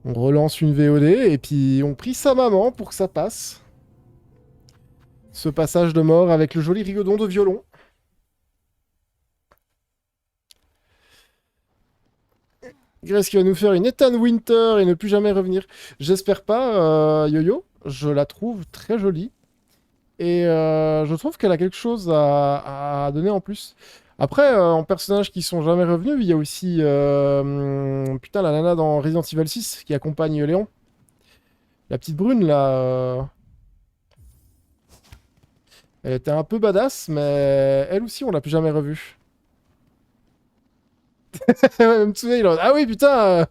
On relance une VOD et puis on prie sa maman pour que ça passe. Ce passage de mort avec le joli rigodon de violon. Grace qui va nous faire une Ethan Winter et ne plus jamais revenir. J'espère pas, Yo-Yo. Je la trouve très jolie. Et je trouve qu'elle a quelque chose à donner en plus. Après, en personnages qui sont jamais revenus, il y a aussi putain, la nana dans Resident Evil 6 qui accompagne Léon. La petite brune, là. Elle était un peu badass, mais elle aussi, on l'a plus jamais revue. Me souviens, ah oui, putain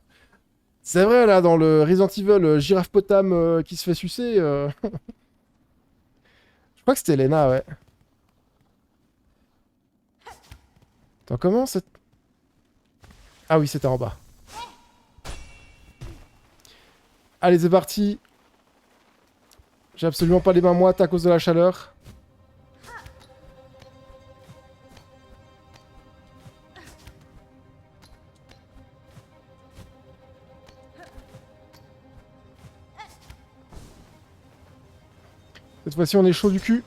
c'est vrai, là, dans le Resident Evil, girafe potam qui se fait sucer. Je crois que c'était Lena, ouais. Attends, comment c'est... Ah oui, c'était en bas. Allez, c'est parti. J'ai absolument pas les mains moites à cause de la chaleur. Cette fois-ci, on est chaud du cul.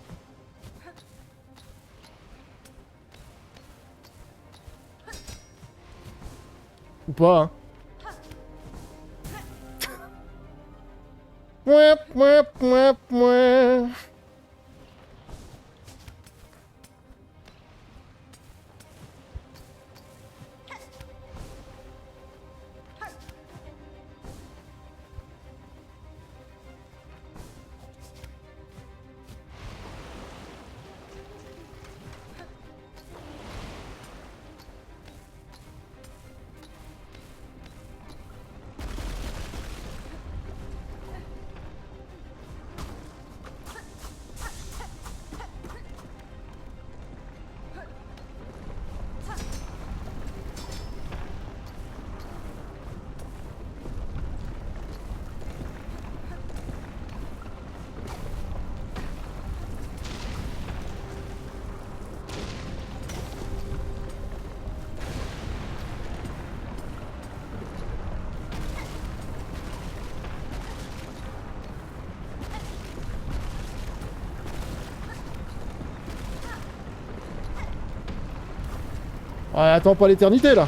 Ou pas, hein. Mouais, mouais, mouais, mouais. Ouais, attends pas l'éternité, là.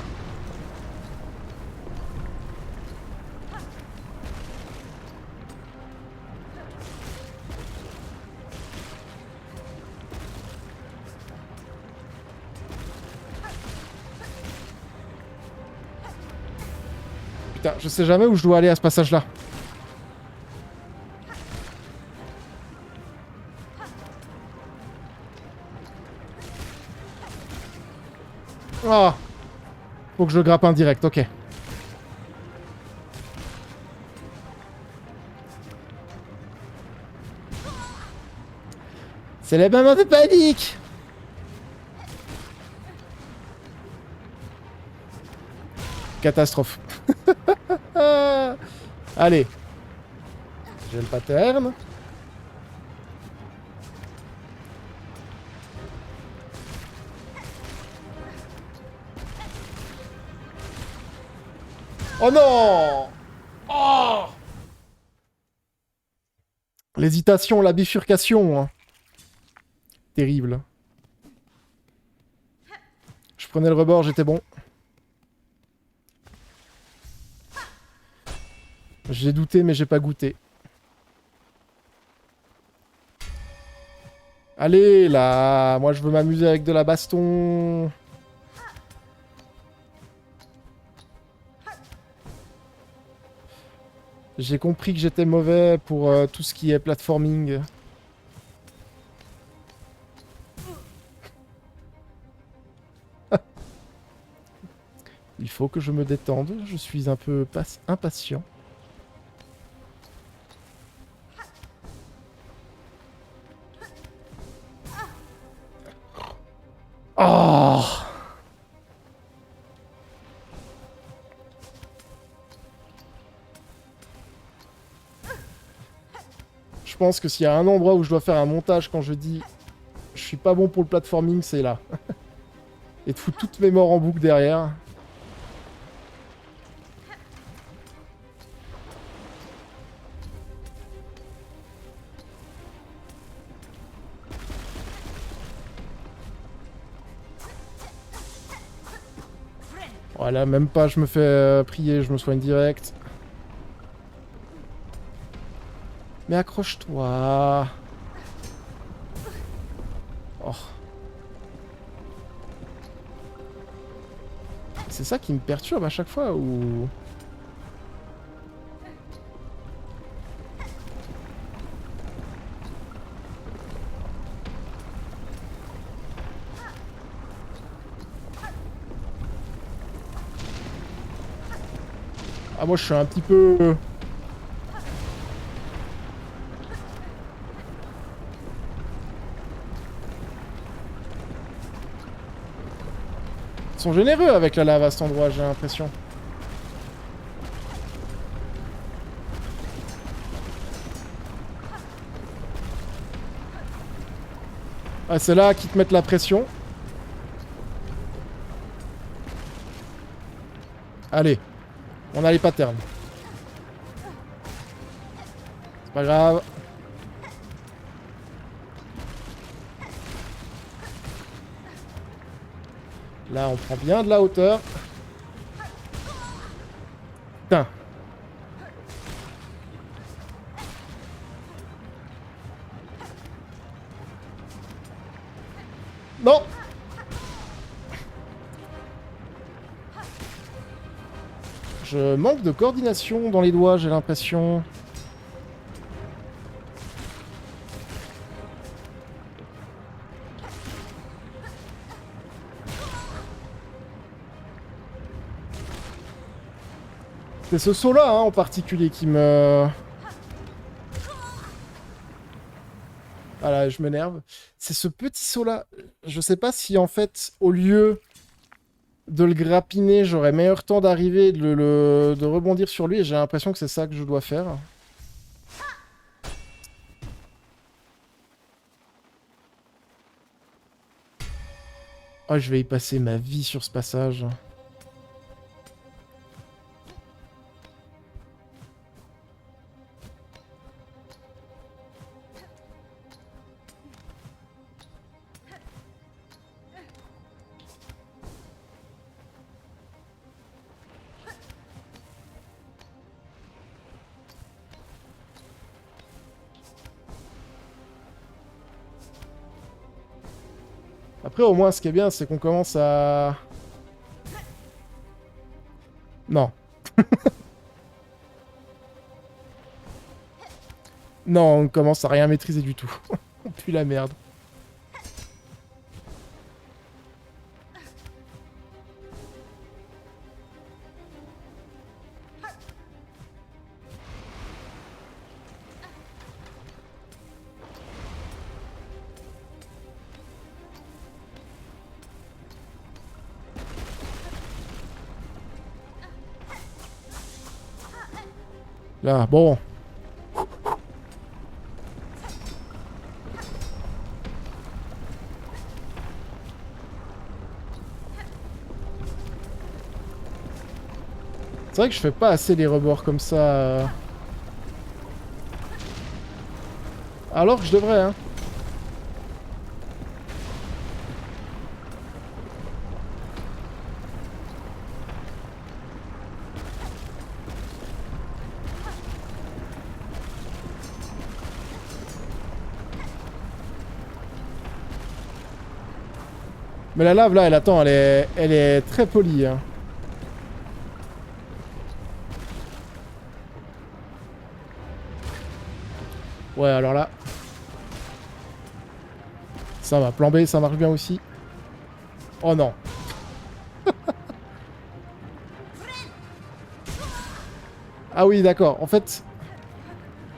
Putain, je sais jamais où je dois aller à ce passage-là. Ah, faut que je grappe un direct, ok. C'est les moments de panique. Catastrophe. Allez. J'ai le pattern. Oh non! Oh! L'hésitation, la bifurcation. Hein. Terrible. Je prenais le rebord, j'étais bon. J'ai douté, mais j'ai pas goûté. Allez, là! Moi, je veux m'amuser avec de la baston. J'ai compris que j'étais mauvais pour tout ce qui est platforming. Il faut que je me détende, je suis un peu impatient. Oh! Je pense que s'il y a un endroit où je dois faire un montage quand je dis je suis pas bon pour le platforming, c'est là. Et de foutre toutes mes morts en boucle derrière. Voilà, même pas, je me fais prier, je me soigne direct. Mais accroche-toi. Oh. C'est ça qui me perturbe à chaque fois ou... Ah, moi je suis un petit peu... Ils sont généreux avec la lave à cet endroit, j'ai l'impression. Ah, c'est là qu'ils te mettent la pression. Allez, on a les patterns. C'est pas grave. Là, on prend bien de la hauteur. Putain. Non. Je manque de coordination dans les doigts, j'ai l'impression. C'est ce saut-là, hein, en particulier, qui me... Voilà, je m'énerve. C'est ce petit saut-là. Je sais pas si, en fait, au lieu de le grappiner, j'aurais meilleur temps d'arriver, de rebondir sur lui, et j'ai l'impression que c'est ça que je dois faire. Oh, je vais y passer ma vie sur ce passage. Après, au moins, ce qui est bien, c'est qu'on commence à... Non. Non, on commence à rien maîtriser du tout. On pue la merde. Là, bon. C'est vrai que je fais pas assez les rebords comme ça. Alors que je devrais, hein. Mais la lave, là, elle attend, elle est très polie, hein. Ouais, alors là... Ça va, plan B, ça marche bien aussi. Oh non. Ah oui, d'accord. En fait,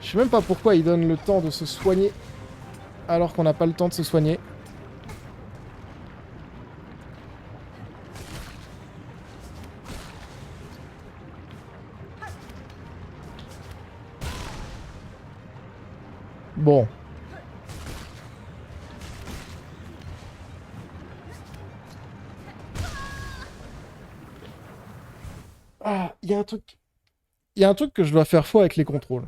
je sais même pas pourquoi il donne le temps de se soigner alors qu'on n'a pas le temps de se soigner. Bon. Ah, il y a un truc... Il y a un truc que je dois faire faux avec les contrôles.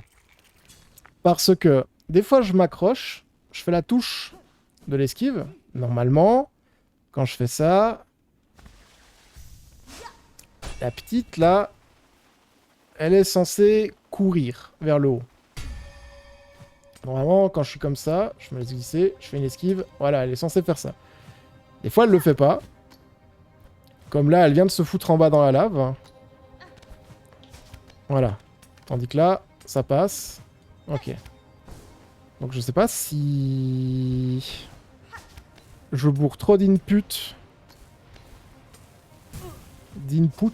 Parce que des fois, je m'accroche, je fais la touche de l'esquive. Normalement, quand je fais ça... La petite, là, elle est censée courir vers le haut. Normalement, quand je suis comme ça, je me laisse glisser, je fais une esquive. Voilà, elle est censée faire ça. Des fois, elle le fait pas. Comme là, elle vient de se foutre en bas dans la lave. Voilà. Tandis que là, ça passe. Ok. Donc je sais pas si... je bourre trop d'input. D'input.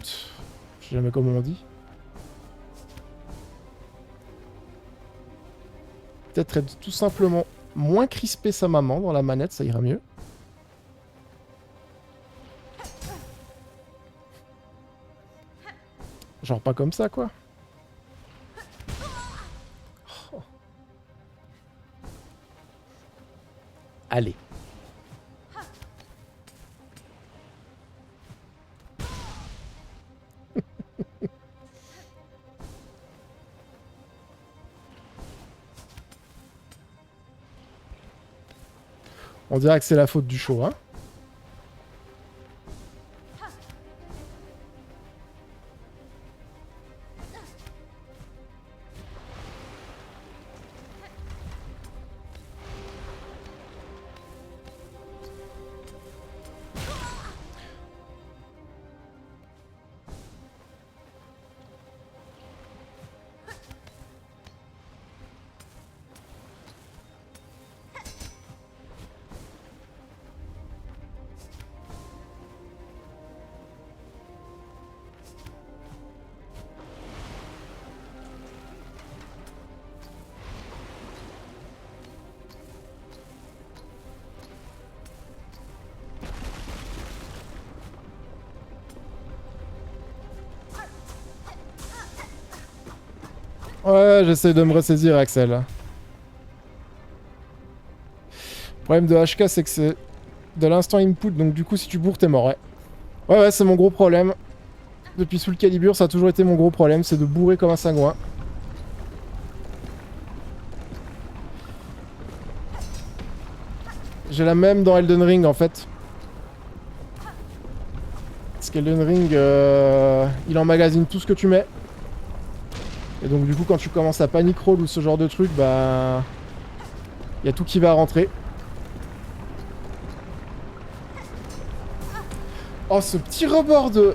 Je sais jamais comment on dit. Peut-être être tout simplement moins crisper sa maman dans la manette, ça ira mieux. Genre pas comme ça, quoi. Oh. Allez. On dirait que c'est la faute du show, hein. Ouais, j'essaie de me ressaisir, Axel. Le problème de HK, c'est que c'est de l'instant input, donc du coup, si tu bourres, t'es mort, ouais. Ouais, c'est mon gros problème. Depuis Soul Calibur, ça a toujours été mon gros problème, c'est de bourrer comme un cingouin. J'ai la même dans Elden Ring, en fait. Parce qu'Elden Ring, il emmagasine tout ce que tu mets. Et donc du coup, quand tu commences à panic roll ou ce genre de truc, bah... il y a tout qui va rentrer. Oh, ce petit rebord de...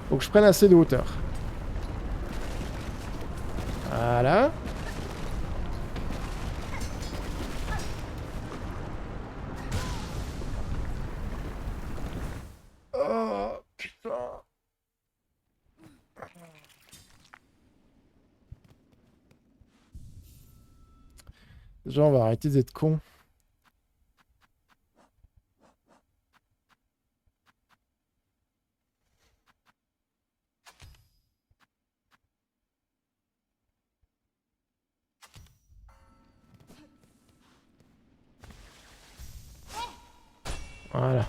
Faut que je prenne assez de hauteur. Voilà. Oh, putain. Déjà, on va arrêter d'être con. Voilà.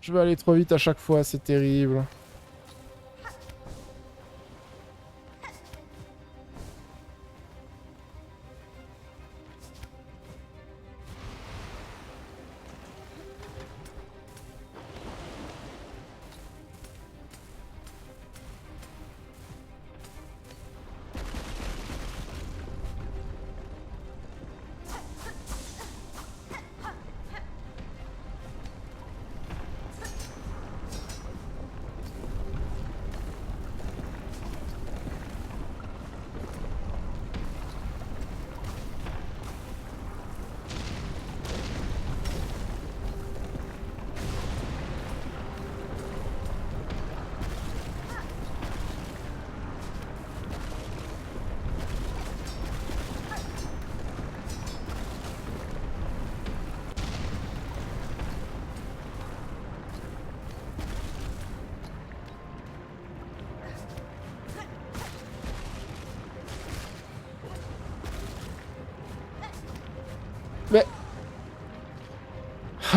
Je vais aller trop vite à chaque fois, c'est terrible.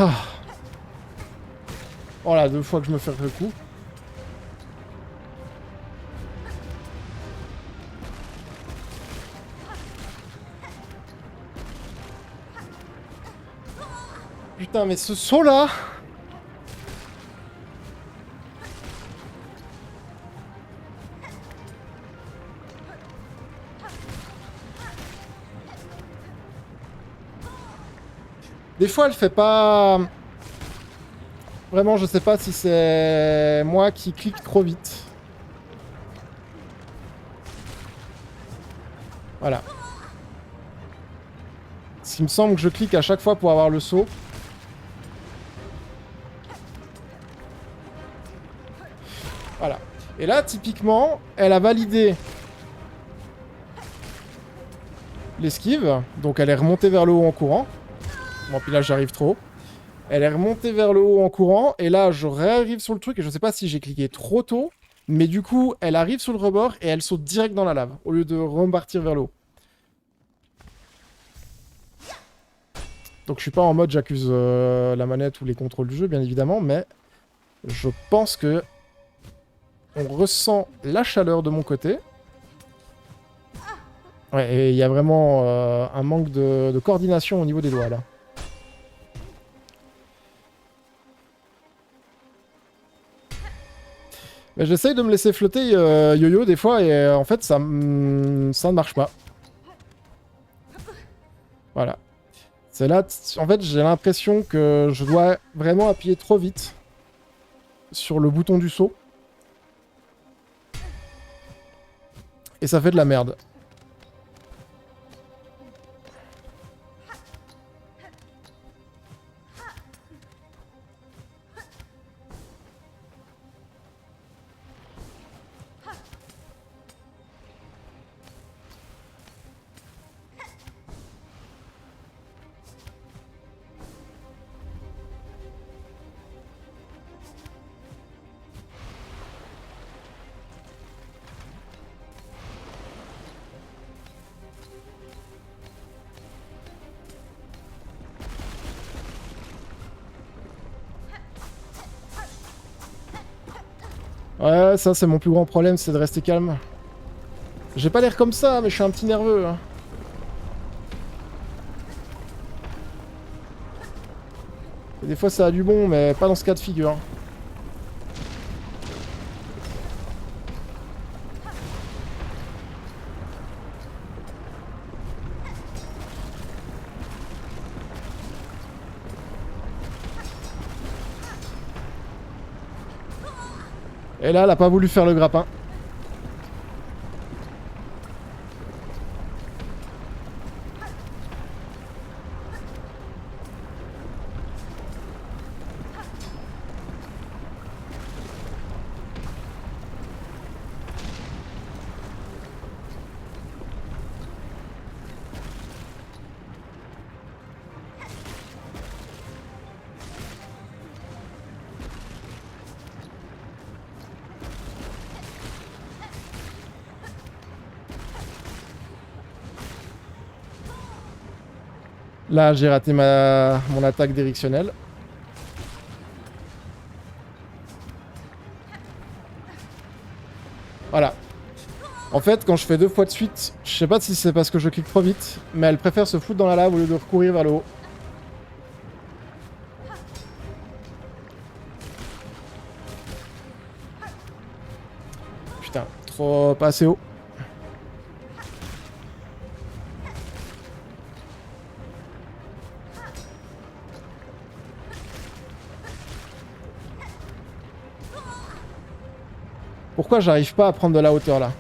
Ah. Oh là, 2 fois que je me fais le coup. Putain, mais ce saut-là... Des fois, elle fait pas... Vraiment, je sais pas si c'est moi qui clique trop vite. Voilà. Parce qu'il me semble que je clique à chaque fois pour avoir le saut. Voilà. Et là, typiquement, elle a validé l'esquive. Donc elle est remontée vers le haut en courant. Bon, puis là, j'arrive trop haut. Elle est remontée vers le haut en courant. Et là, je réarrive sur le truc. Et je sais pas si j'ai cliqué trop tôt. Mais du coup, elle arrive sur le rebord et elle saute direct dans la lave. Au lieu de repartir vers le haut. Donc je suis pas en mode j'accuse la manette ou les contrôles du jeu, bien évidemment. Mais je pense que on ressent la chaleur de mon côté. Ouais, et il y a vraiment un manque de coordination au niveau des doigts, là. J'essaye de me laisser flotter yo-yo des fois, et en fait, ça ne marche pas. Voilà. C'est là, en fait, j'ai l'impression que je dois vraiment appuyer trop vite sur le bouton du saut. Et ça fait de la merde. Ouais, ça c'est mon plus grand problème, c'est de rester calme. J'ai pas l'air comme ça, mais je suis un petit nerveux. Hein. Et des fois ça a du bon, mais pas dans ce cas de figure. Et là, elle a pas voulu faire le grappin. Là, j'ai raté mon attaque directionnelle. Voilà. En fait, quand je fais 2 fois de suite, je sais pas si c'est parce que je clique trop vite, mais elle préfère se foutre dans la lave au lieu de recourir vers le haut. Putain, trop pas assez haut. Pourquoi j'arrive pas à prendre de la hauteur là?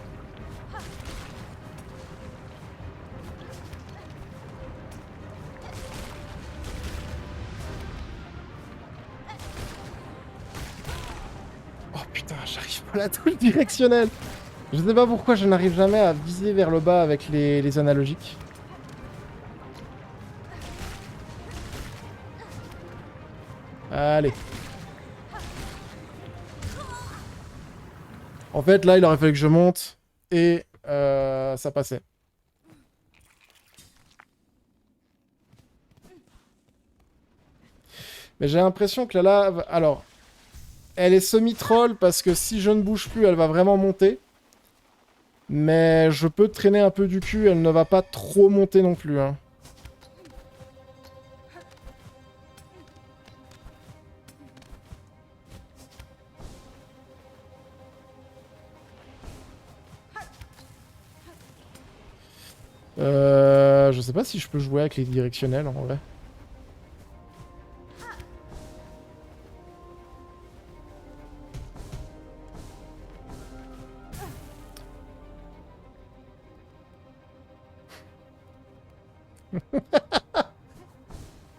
Oh putain, j'arrive pas à la touche directionnelle. Je sais pas pourquoi je n'arrive jamais à viser vers le bas avec les analogiques. Allez. En fait, là, il aurait fallu que je monte et ça passait. Mais j'ai l'impression que la lave... Alors, elle est semi-troll parce que si je ne bouge plus, elle va vraiment monter. Mais je peux traîner un peu du cul, elle ne va pas trop monter non plus. Hein. Je sais pas si je peux jouer avec les directionnels en vrai.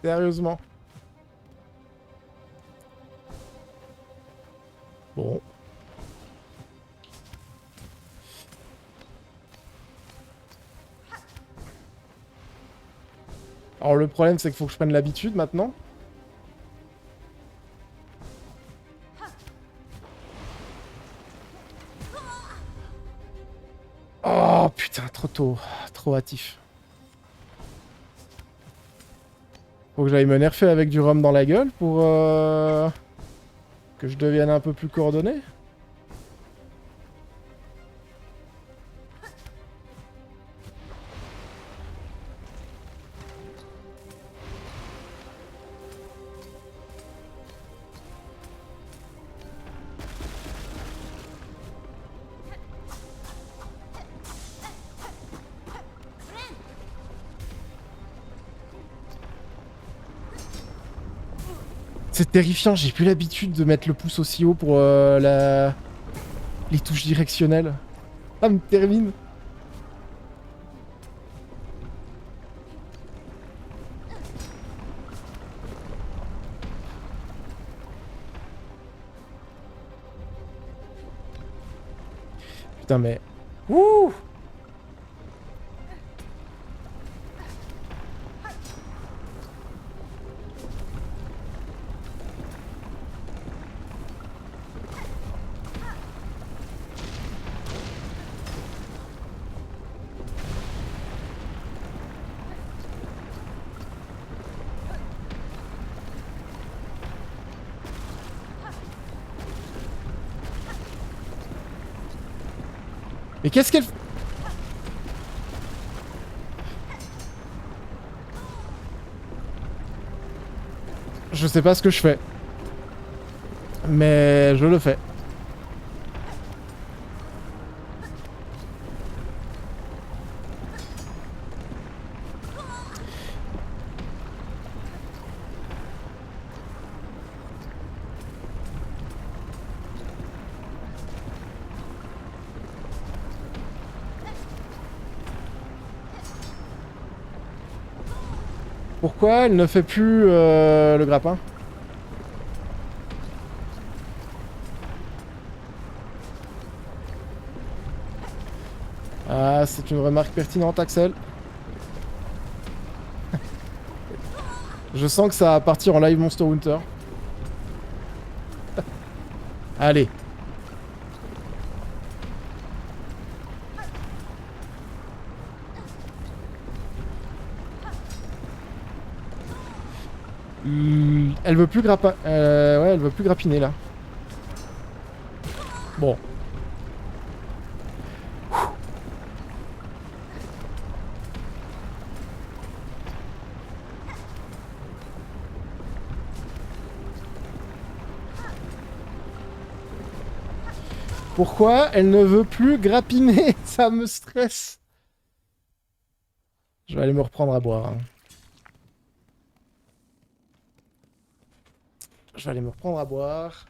Sérieusement. Bon. Alors le problème c'est qu'il faut que je prenne l'habitude maintenant. Oh putain, trop tôt. Trop hâtif. Faut que j'aille me nerfer avec du rhum dans la gueule pour que je devienne un peu plus coordonné. C'est terrifiant, j'ai plus l'habitude de mettre le pouce aussi haut pour les touches directionnelles. Ça me termine. Putain mais... Ouh. Mais qu'est-ce qu'elle... Je sais pas ce que je fais. Mais je le fais. Pourquoi elle ne fait plus le grappin? Ah, c'est une remarque pertinente, Axel. Je sens que ça va partir en live Monster Hunter. Allez. Elle veut plus grappin... ouais, elle veut plus grappiner, là. Bon. Pourquoi elle ne veut plus grappiner? Ça me stresse. Je vais aller me reprendre à boire. Hein. Je vais aller me reprendre à boire.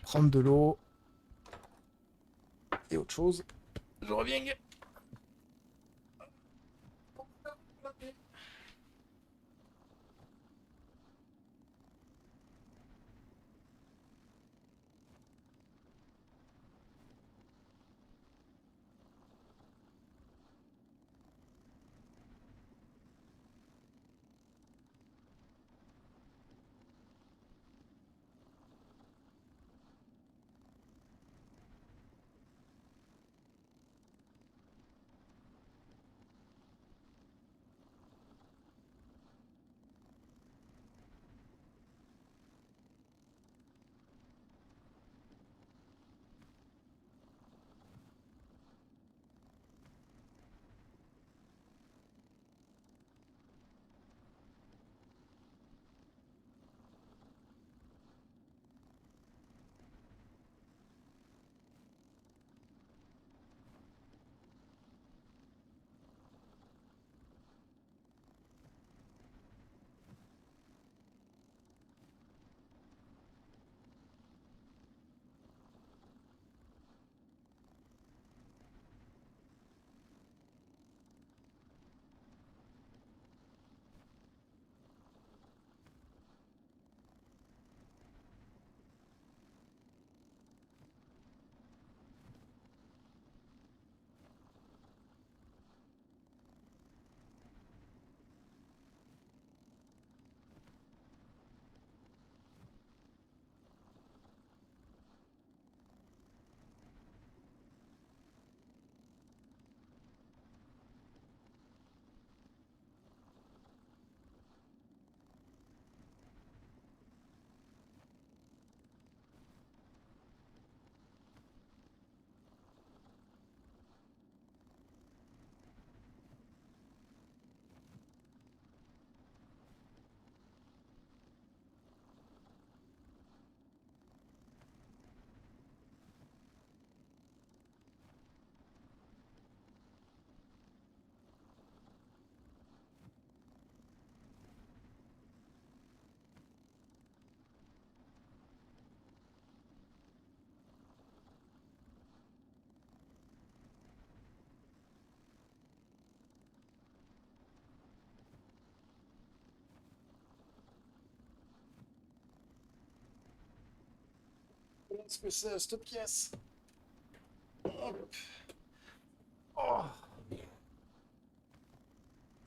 Prendre de l'eau. Et autre chose. Je reviens. ce que c'est cette pièce. Hop. Oh.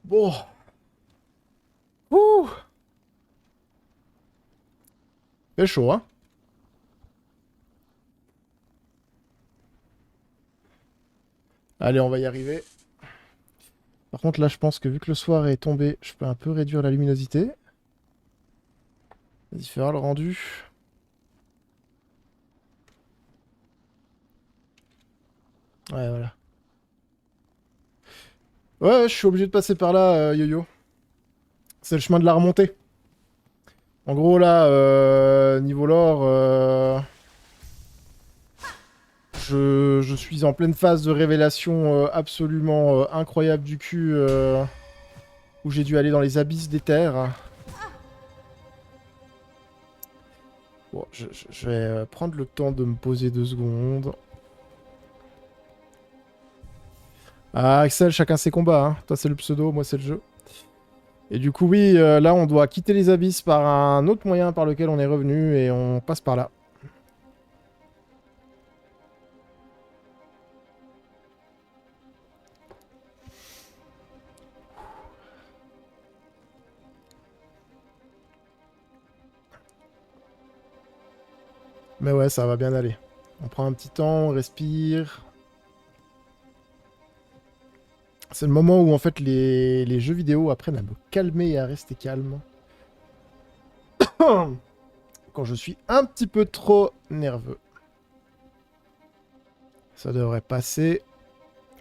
Bon. Ouh. C'est chaud, hein. Allez, on va y arriver. Par contre, là, je pense que vu que le soir est tombé, je peux un peu réduire la luminosité. Vas-y, faire le rendu. Ouais, voilà. Ouais, je suis obligé de passer par là, Yo-Yo. C'est le chemin de la remontée. En gros, là, niveau lore, je suis en pleine phase de révélation absolument incroyable du cul, où j'ai dû aller dans les abysses des terres. Bon, je vais prendre le temps de me poser 2 secondes. Ah, Axel, chacun ses combats, hein. Toi, c'est le pseudo, moi, c'est le jeu. Et du coup, oui, là, on doit quitter les abysses par un autre moyen par lequel on est revenu, et on passe par là. Mais ouais, ça va bien aller. On prend un petit temps, on respire. C'est le moment où, en fait, les jeux vidéo apprennent à me calmer et à rester calme. Quand je suis un petit peu trop nerveux. Ça devrait passer.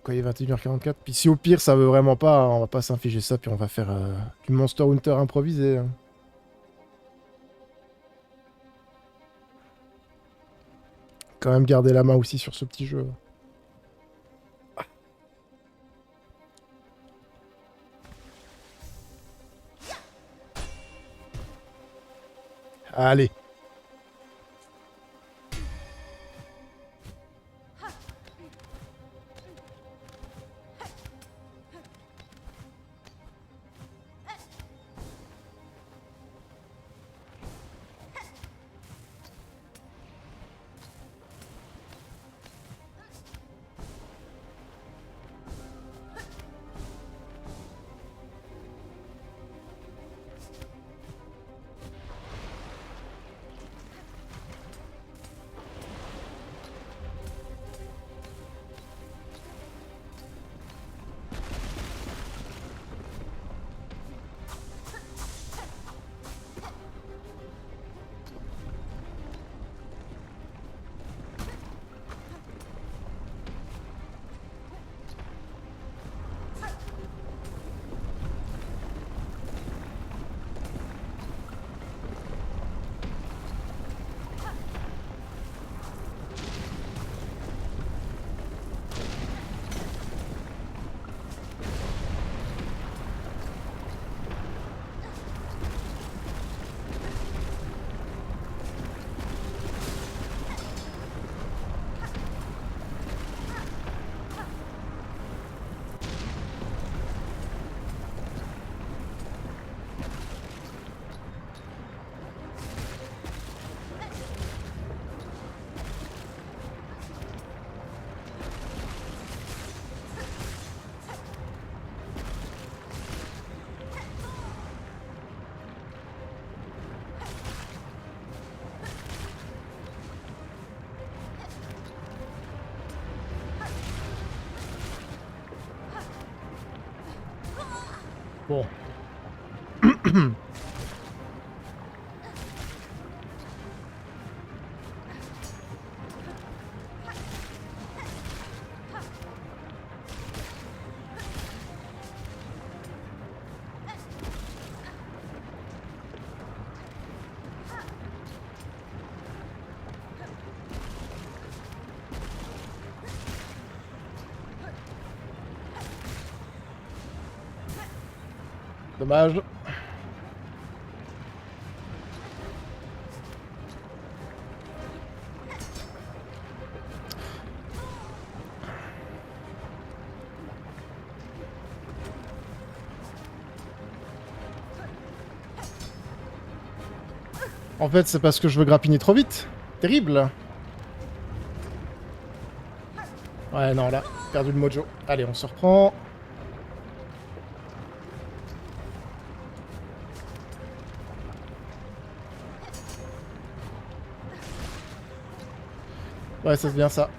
Quand il est 21h44. Puis si au pire ça veut vraiment pas, on va pas s'infliger ça, puis on va faire du Monster Hunter improvisé. Hein. Quand même garder la main aussi sur ce petit jeu. Allez. Bon. Dommage. En fait, c'est parce que je veux grappiner trop vite. Terrible. Ouais, non, là, perdu le mojo. Allez, on se reprend. Ouais, ça c'est bien ça.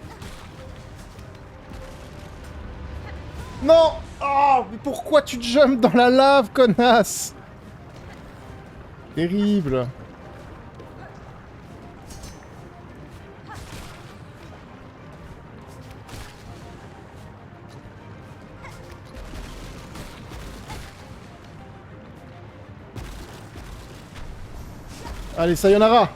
Non! Oh, mais pourquoi tu jumps dans la lave, connasse? Terrible. Allez, sayonara.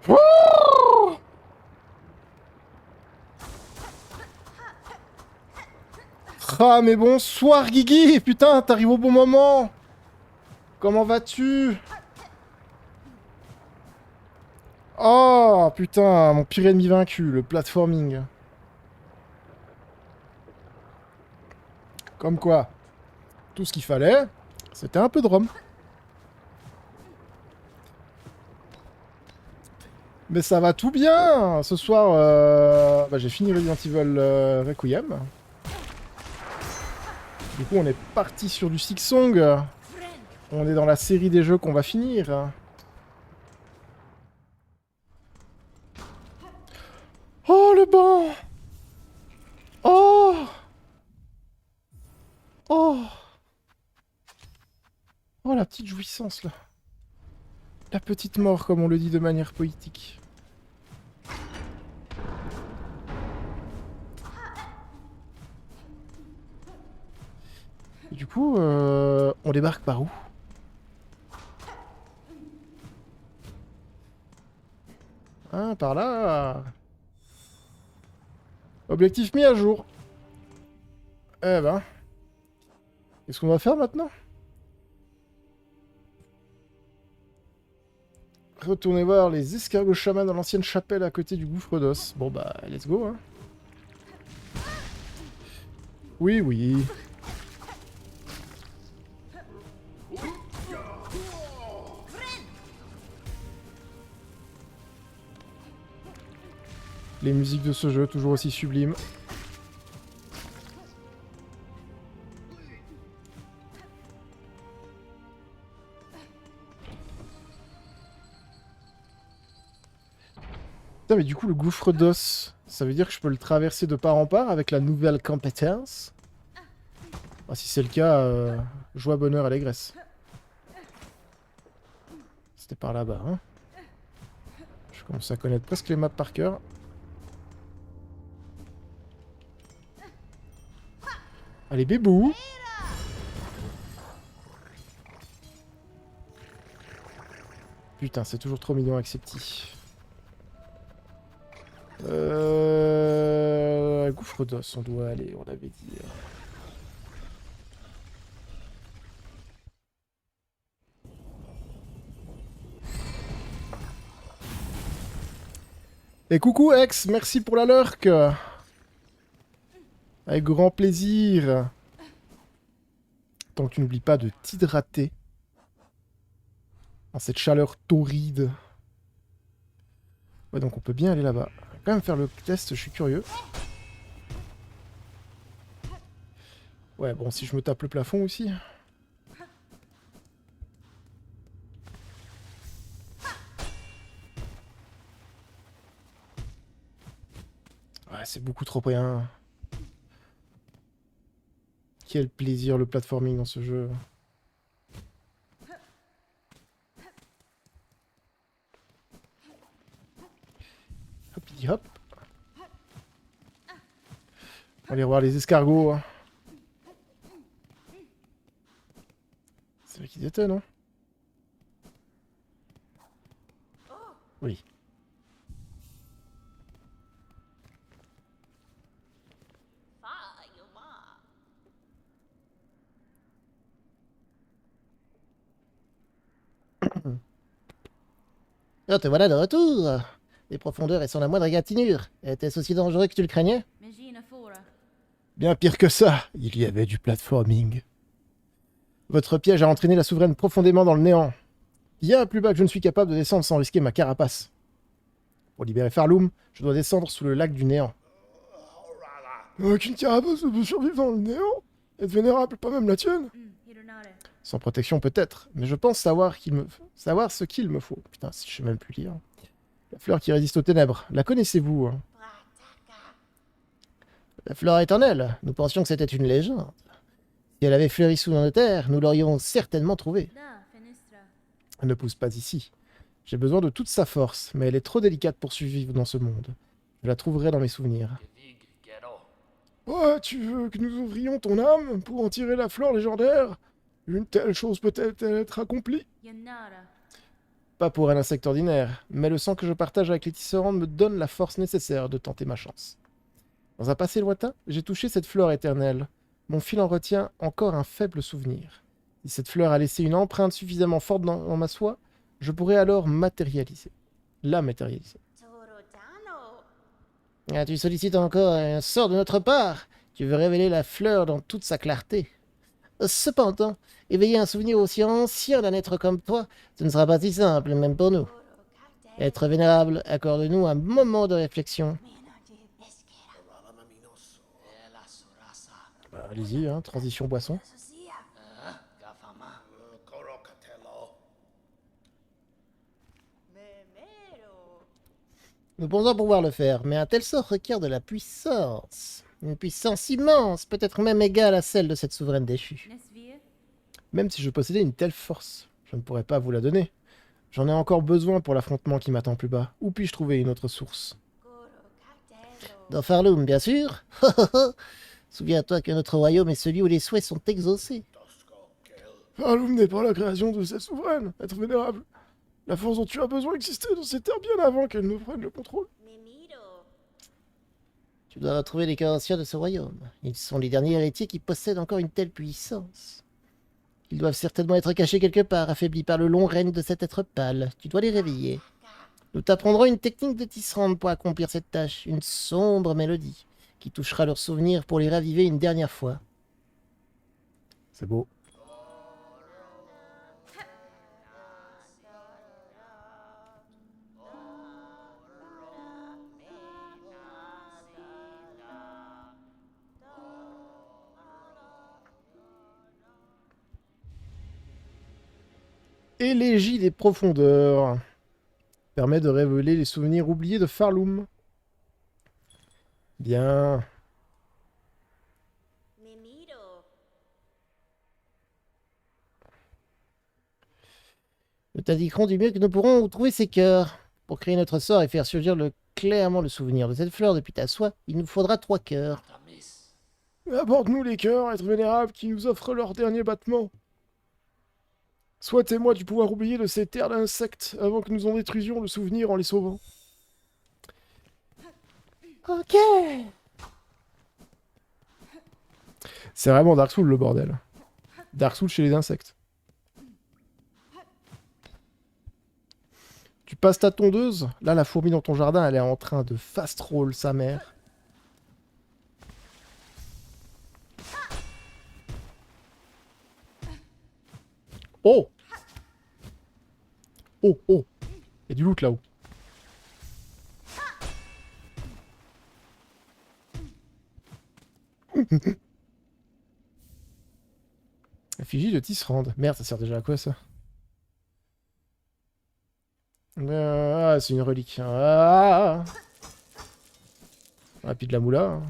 Wouh. Ah, mais bonsoir, Guigui. Putain, t'arrives au bon moment. Comment vas-tu? Oh, putain, mon pire ennemi vaincu, le platforming. Comme quoi, tout ce qu'il fallait, c'était un peu de rhum. Mais ça va tout bien. Ce soir, bah, j'ai fini Resident Evil Requiem. Du coup, on est parti sur du Silksong. On est dans la série des jeux qu'on va finir. Oh, le banc. Oh. Oh. Oh, la petite jouissance, là. La petite mort, comme on le dit de manière poétique. Et du coup, on débarque par où? Ah, par là. Objectif mis à jour. Eh ben. Qu'est-ce qu'on va faire maintenant? Retourner voir les escargots chamans dans l'ancienne chapelle à côté du gouffre d'os. Bon bah, let's go, hein. Oui, oui. Les musiques de ce jeu, toujours aussi sublimes. Putain, mais du coup, le gouffre d'os, ça veut dire que je peux le traverser de part en part avec la nouvelle compétence? Ah, si c'est le cas, joie, bonheur, allégresse. C'était par là-bas, hein. Je commence à connaître presque les maps par cœur. Allez, bébou! Putain, c'est toujours trop mignon, Accepti. Gouffre d'os, on doit aller, on avait dit. Et coucou Ex, merci pour la lurk. Avec grand plaisir. Tant que tu n'oublies pas de t'hydrater. Dans cette chaleur torride. Ouais, donc on peut bien aller là-bas. On va quand même faire le test, je suis curieux. Ouais, bon, si je me tape le plafond aussi. Ouais, c'est beaucoup trop rien. Quel plaisir le platforming dans ce jeu. Hop, hop. On va aller voir les escargots. Hein. C'est vrai qu'ils étaient, non? Oui. Oh, te voilà de retour. Les profondeurs et sans la moindre égratignure. Était-ce aussi dangereux que tu le craignais? Bien pire que ça, il y avait du platforming. Votre piège a entraîné la souveraine profondément dans le néant. Bien plus bas que je ne suis capable de descendre sans risquer ma carapace. Pour libérer Farloum, je dois descendre sous le lac du néant. Aucune carapace ne peut survivre dans le néant. Être vénérable, pas même la tienne. Sans protection peut-être, mais je pense savoir ce qu'il me faut. Putain, si je sais même plus lire. La fleur qui résiste aux ténèbres, la connaissez-vous hein? La fleur éternelle, nous pensions que c'était une légende. Si elle avait fleuri sous nos terres, nous l'aurions certainement trouvée. Elle ne pousse pas ici. J'ai besoin de toute sa force, mais elle est trop délicate pour survivre dans ce monde. Je la trouverai dans mes souvenirs. Ouais, tu veux que nous ouvrions ton âme pour en tirer la fleur légendaire? Une telle chose peut-elle être accomplie? Pas pour un insecte ordinaire, mais le sang que je partage avec les tisserandes me donne la force nécessaire de tenter ma chance. Dans un passé lointain, j'ai touché cette fleur éternelle. Mon fil en retient encore un faible souvenir. Si cette fleur a laissé une empreinte suffisamment forte dans ma soie, je pourrais alors la matérialiser. Ah, tu sollicites encore un sort de notre part. Tu veux révéler la fleur dans toute sa clarté. Cependant, éveiller un souvenir aussi ancien d'un être comme toi, ce ne sera pas si simple, même pour nous. Être vénérable, accorde-nous un moment de réflexion. Bah, allez-y, hein, transition boisson. Nous pensons pouvoir le faire, mais un tel sort requiert de la puissance. Une puissance immense, peut-être même égale à celle de cette souveraine déchue. Même si je possédais une telle force, je ne pourrais pas vous la donner. J'en ai encore besoin pour l'affrontement qui m'attend plus bas. Où puis-je trouver une autre source? Dans Farloum, bien sûr. Souviens-toi que notre royaume est celui où les souhaits sont exaucés. Farloum n'est pas la création de cette souveraine, être vénérable. La force dont tu as besoin existait dans ces terres bien avant qu'elle ne prenne le contrôle. Tu dois retrouver les cœurs anciens de ce royaume. Ils sont les derniers héritiers qui possèdent encore une telle puissance. Ils doivent certainement être cachés quelque part, affaiblis par le long règne de cet être pâle. Tu dois les réveiller. Nous t'apprendrons une technique de tisserande pour accomplir cette tâche, une sombre mélodie, qui touchera leurs souvenirs pour les raviver une dernière fois. C'est beau. Élégie des profondeurs. Permet de révéler les souvenirs oubliés de Farloum. Bien. Nous t'indiquerons du mieux que nous pourrons où trouver ces cœurs. Pour créer notre sort et faire surgir clairement le souvenir de cette fleur depuis ta soie, il nous faudra 3 cœurs. Apporte-nous les cœurs, être vénérables, qui nous offrent leur dernier battement. Sois témoin du pouvoir oublié de ces terres d'insectes avant que nous en détruisions le souvenir en les sauvant. Ok. C'est vraiment Dark Souls le bordel. Dark Souls chez les insectes. Tu passes ta tondeuse. Là, la fourmi dans ton jardin, elle est en train de fast roll sa mère. Oh! Oh, oh! Il y a du loot là-haut. Effigie de Tisserand. Merde, ça sert déjà à quoi ça? Ah, c'est une relique. Ah, ah, puis de la moula. Hein.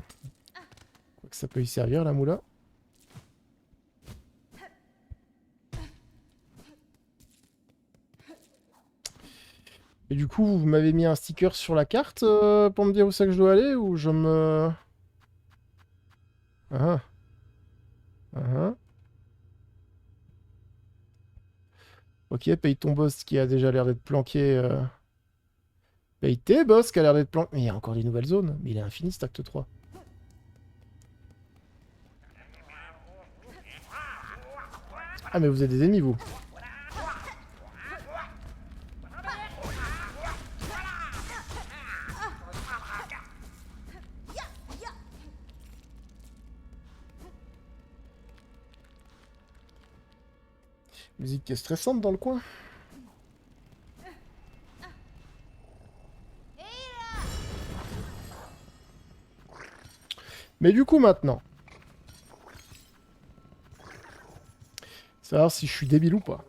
Quoi que ça peut y servir, la moula. Et du coup, vous m'avez mis un sticker sur la carte pour me dire où c'est que je dois aller ou je me... Ah. Ah. Ok, paye ton boss qui a déjà l'air d'être planqué. Paye tes boss qui a l'air d'être planqué. Mais il y a encore des nouvelles zones. Mais il est infini cet acte 3. Ah mais vous êtes des ennemis vous. Musique qui est stressante dans le coin. Mais du coup, maintenant, savoir si je suis débile ou pas.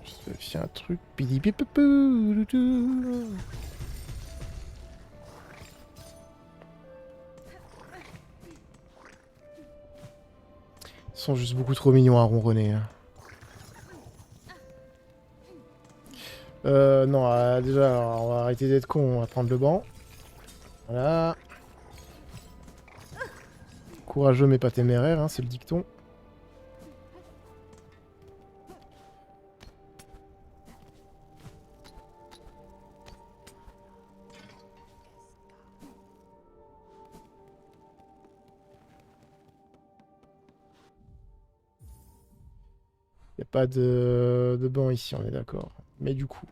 Je vérifie un truc. Pidi-pipipou-dou-dou. Ils sont juste beaucoup trop mignons à ronronner. Hein. Non, déjà, alors, on va arrêter d'être con, on va prendre le banc. Voilà. Courageux mais pas téméraire, hein, c'est le dicton. Y a pas de banc ici, on est d'accord. Mais du coup...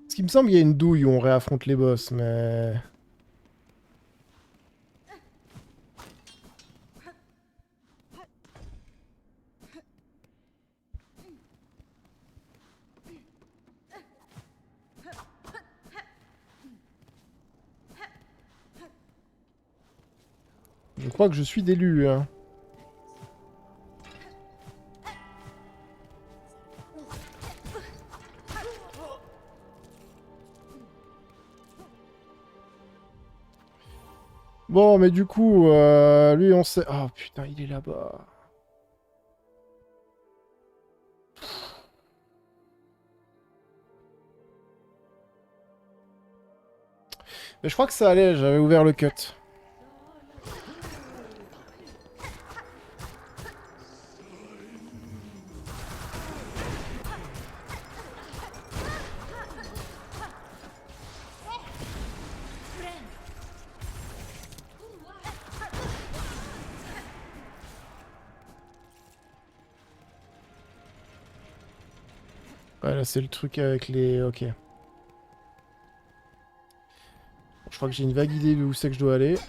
Ce qui me semble, il y a une douille où on réaffronte les boss, mais... Je crois que je suis d'élu, hein. Bon, mais du coup, lui, on sait... Oh, putain, il est là-bas. Mais je crois que ça allait, j'avais ouvert le cut. Ouais, là, c'est le truc avec les... Ok. Je crois que j'ai une vague idée de où c'est que je dois aller.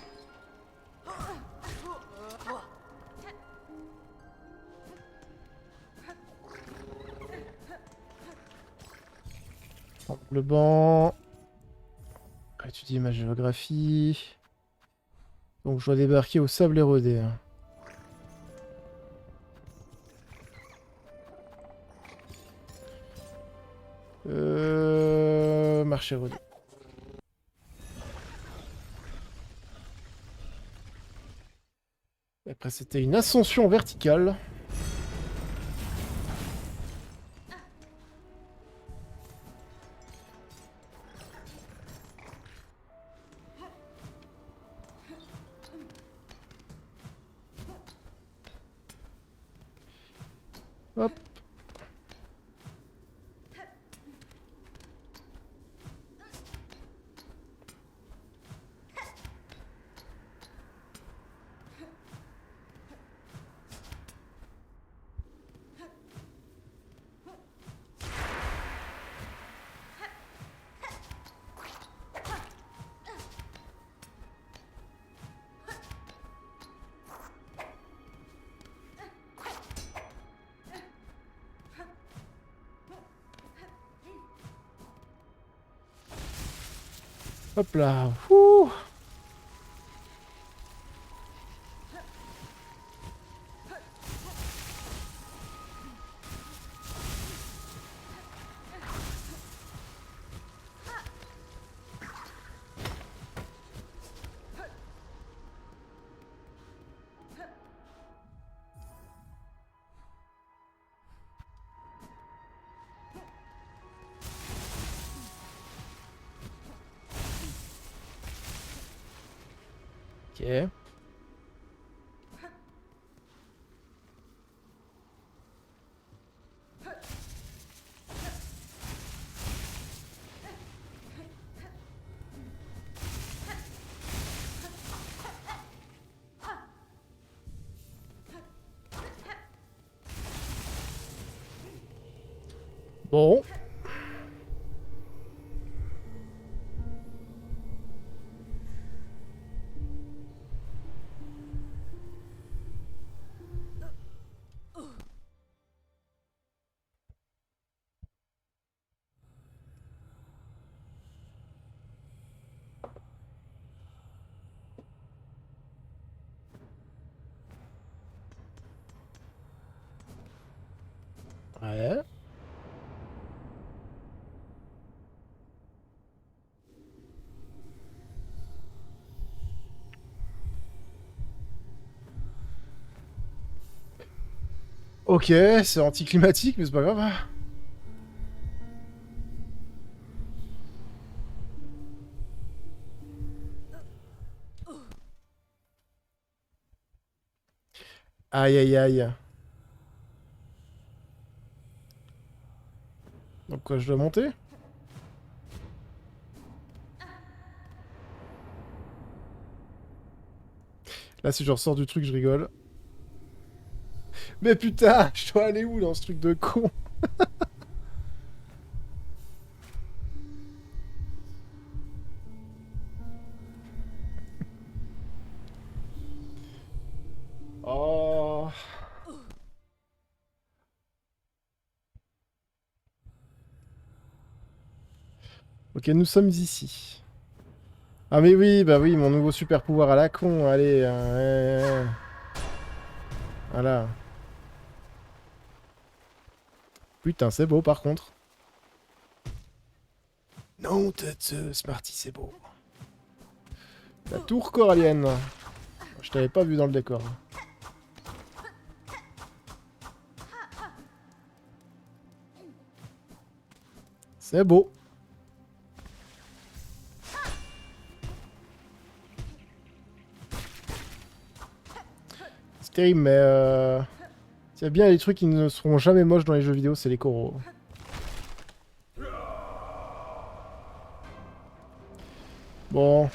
Bon, le banc... Étudier ma géographie... Donc je dois débarquer au sable érodé. Hein. Marché érodé. Après c'était une ascension verticale. Hop. Hop là. Ouh. Ok. Bon. Ouais. Ok, c'est anticlimatique, mais c'est pas grave. Aïe aïe aïe. Donc quoi, je dois monter? Là, si je ressors du truc, je rigole. Mais putain, je dois aller où dans ce truc de con? Oh. Ok, nous sommes ici. Ah mais oui, bah oui, mon nouveau super pouvoir à la con, allez. Voilà. Putain, c'est beau par contre. Non, Smarty, c'est beau. La tour corallienne. Je t'avais pas vu dans le décor. C'est beau. C'est terrible, mais s'il y a bien des trucs qui ne seront jamais moches dans les jeux vidéo, c'est les coraux. Bon.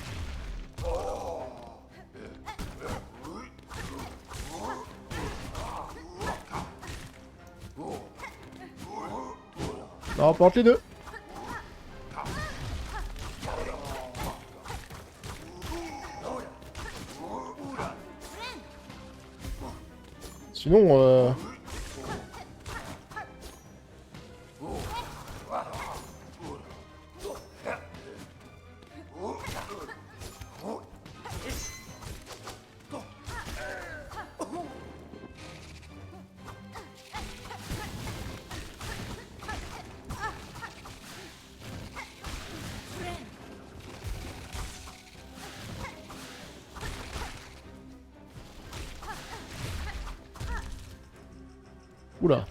Non, pas entre les deux. Sinon, Oula.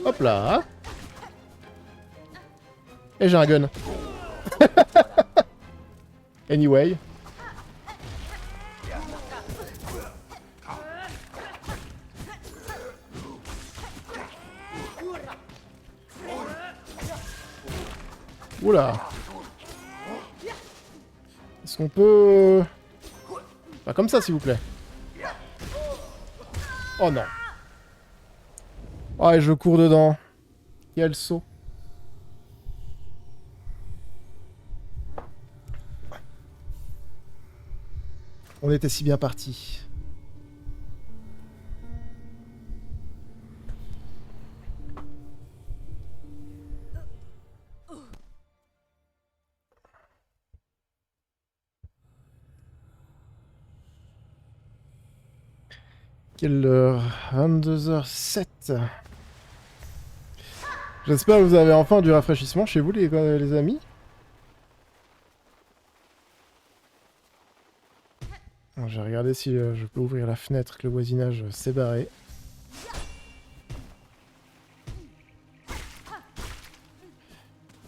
Hop là. Et j'ai un gun. Anyway. Oula. Est-ce qu'on peut... Pas comme ça, s'il vous plaît. Oh non. Oh, et je cours dedans. Quel saut. On était si bien partis. Quelle heure? 22h07. J'espère que vous avez enfin du rafraîchissement chez vous, les amis. Je vais regarder si je peux ouvrir la fenêtre, que le voisinage s'est barré.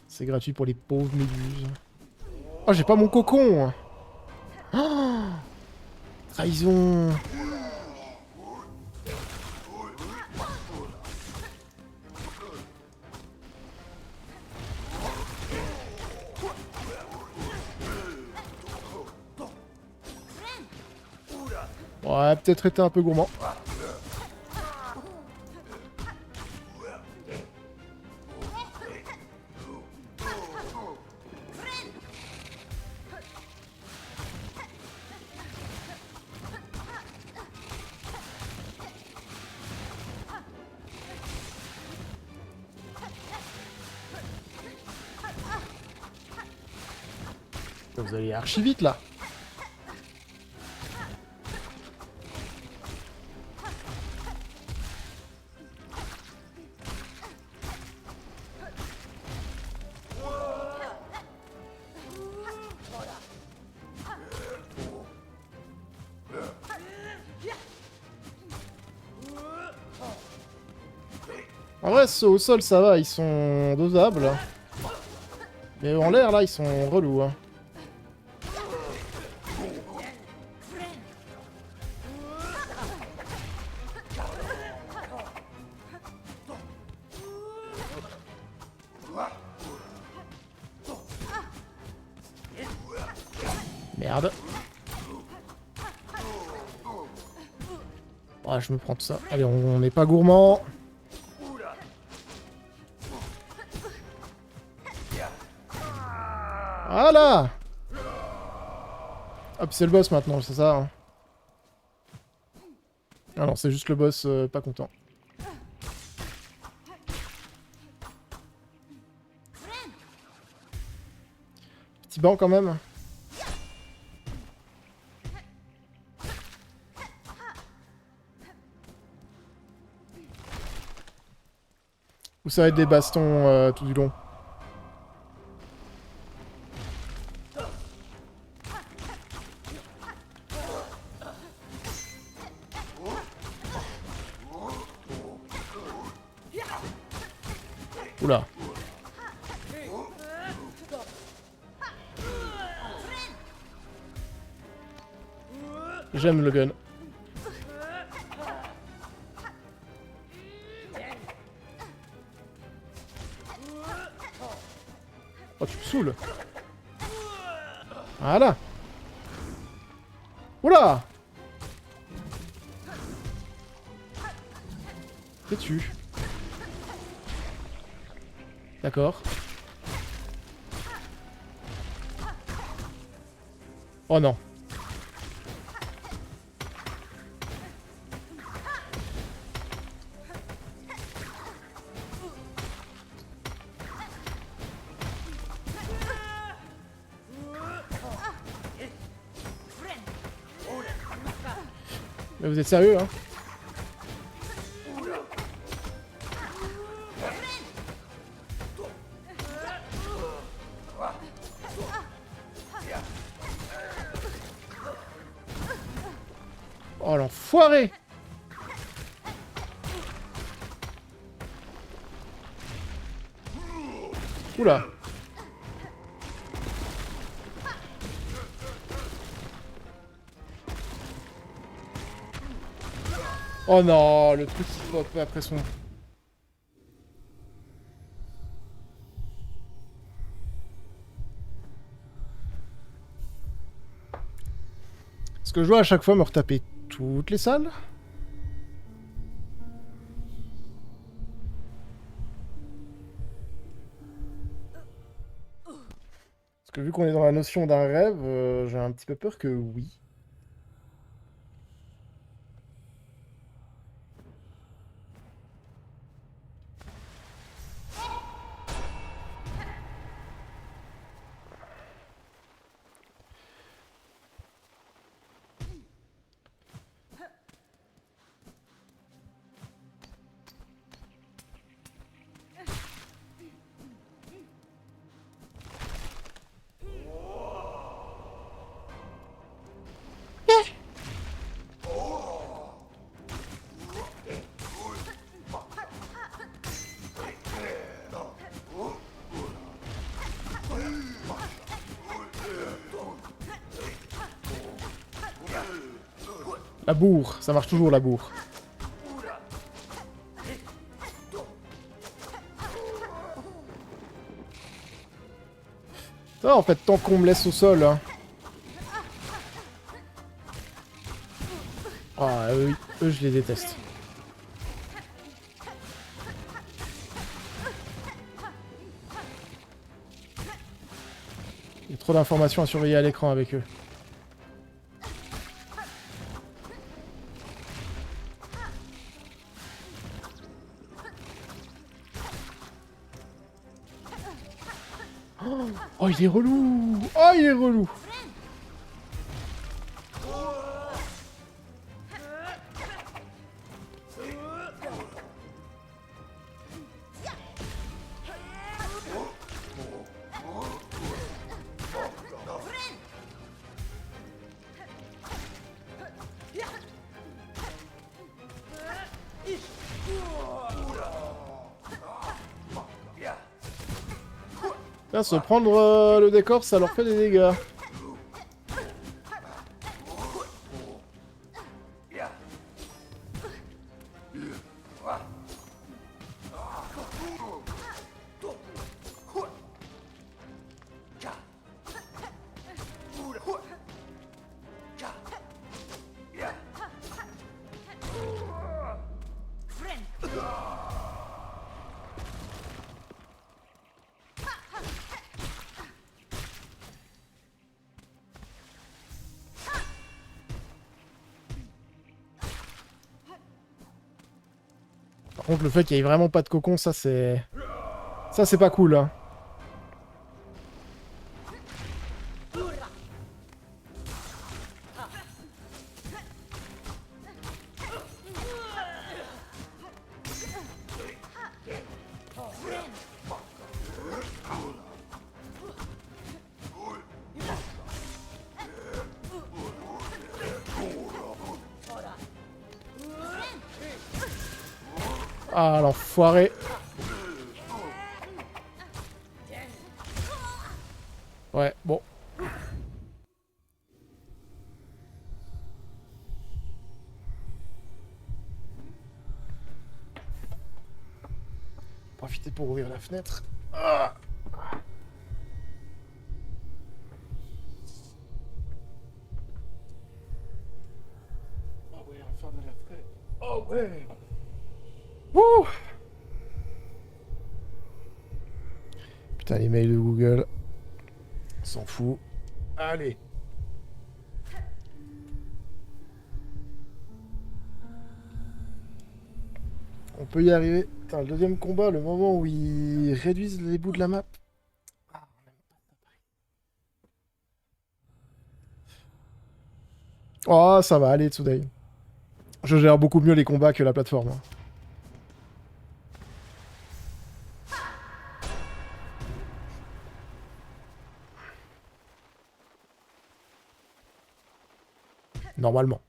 C'est gratuit pour les pauvres méduses. Oh, j'ai pas mon cocon! Oh, trahison! Ouais, peut-être été un peu gourmand. Vous allez archi vite là. En vrai, ceux au sol, ça va, ils sont dosables. Mais en l'air, là, ils sont relous. Hein. Merde. Ah, je me prends tout ça. Allez, on n'est pas gourmand. Voilà. Ah, puis c'est le boss maintenant, c'est ça. Hein. Ah non, c'est juste le boss pas content. Petit banc quand même. Ou ça va être des bastons tout du long. Oula. J'aime le gun. Oh, tu me saoules. Voilà. Oula. T'es-tu? D'accord. Oh non. Mais vous êtes sérieux, hein? Oh l'enfoiré! Oula! Oh non, le truc qui pop après son... Est-ce que je dois à chaque fois me retaper toutes les salles? Parce que vu qu'on est dans la notion d'un rêve, j'ai un petit peu peur que oui. La bourre, ça marche toujours la bourre. Ça va en fait, tant qu'on me laisse au sol. Hein. Ah, eux, je les déteste. Il y a trop d'informations à surveiller à l'écran avec eux. Oh, il est relou! Oh, il est relou! Là, se prendre le décor, ça leur fait des dégâts. Par contre, le fait qu'il y ait vraiment pas de cocon, ça c'est... Ça c'est pas cool, hein. Ah, l'enfoiré. Ouais, bon. Profiter pour ouvrir la fenêtre. Ah. Oh ouais, on va faire de la fenêtre. Oh ouais. Wouh. Putain, les mails de Google. S'en fout. Allez. On peut y arriver. Putain, le deuxième combat, le moment où ils réduisent les bouts de la map. Oh, ça va aller, Tsudai. Je gère beaucoup mieux les combats que la plateforme. Hein. Normalement.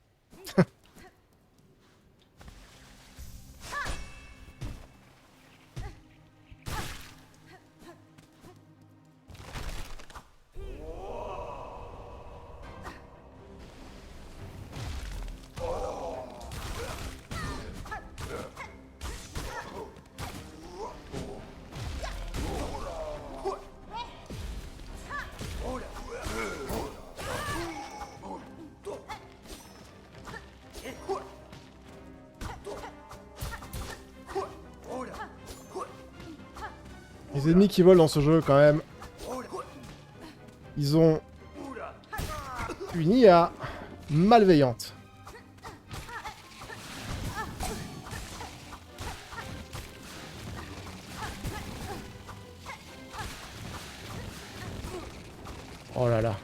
Les ennemis qui volent dans ce jeu, quand même, ils ont une IA malveillante. Oh là là.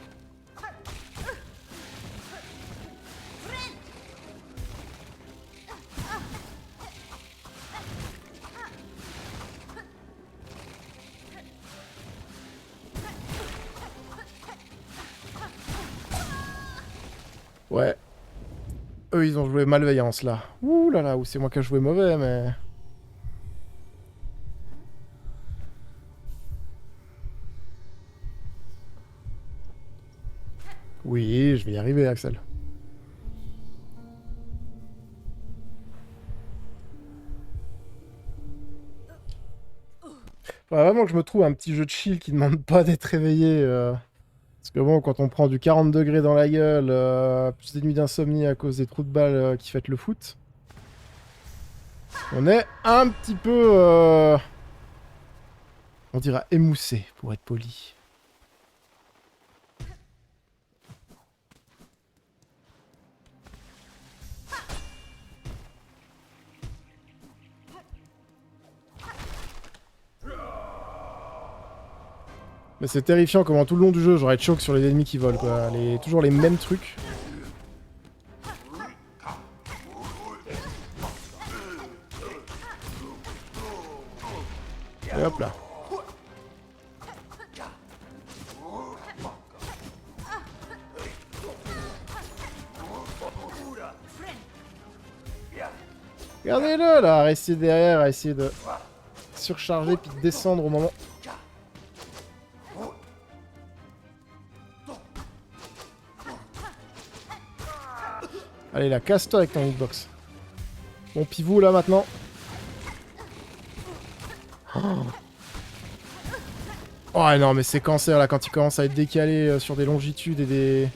Ouais. Eux, ils ont joué malveillance, là. Ouh là là, ou c'est moi qui ai joué mauvais, mais... Oui, je vais y arriver, Axel. Faudrait vraiment que je me trouve un petit jeu de chill qui demande pas d'être réveillé Parce que bon, quand on prend du 40 degrés dans la gueule, plus des nuits d'insomnie à cause des trous de balles qui fêtent le foot, on est un petit peu, on dira émoussé, pour être poli. Mais c'est terrifiant comment tout le long du jeu, j'aurais de choc sur les ennemis qui volent, quoi. Toujours les mêmes trucs. Et hop là. Regardez-le là, à rester derrière, à essayer de surcharger puis de descendre au moment. Allez là, casse-toi avec ton hitbox. Bon pivot là maintenant. Oh non mais c'est cancer là quand il commence à être décalé sur des longitudes et des...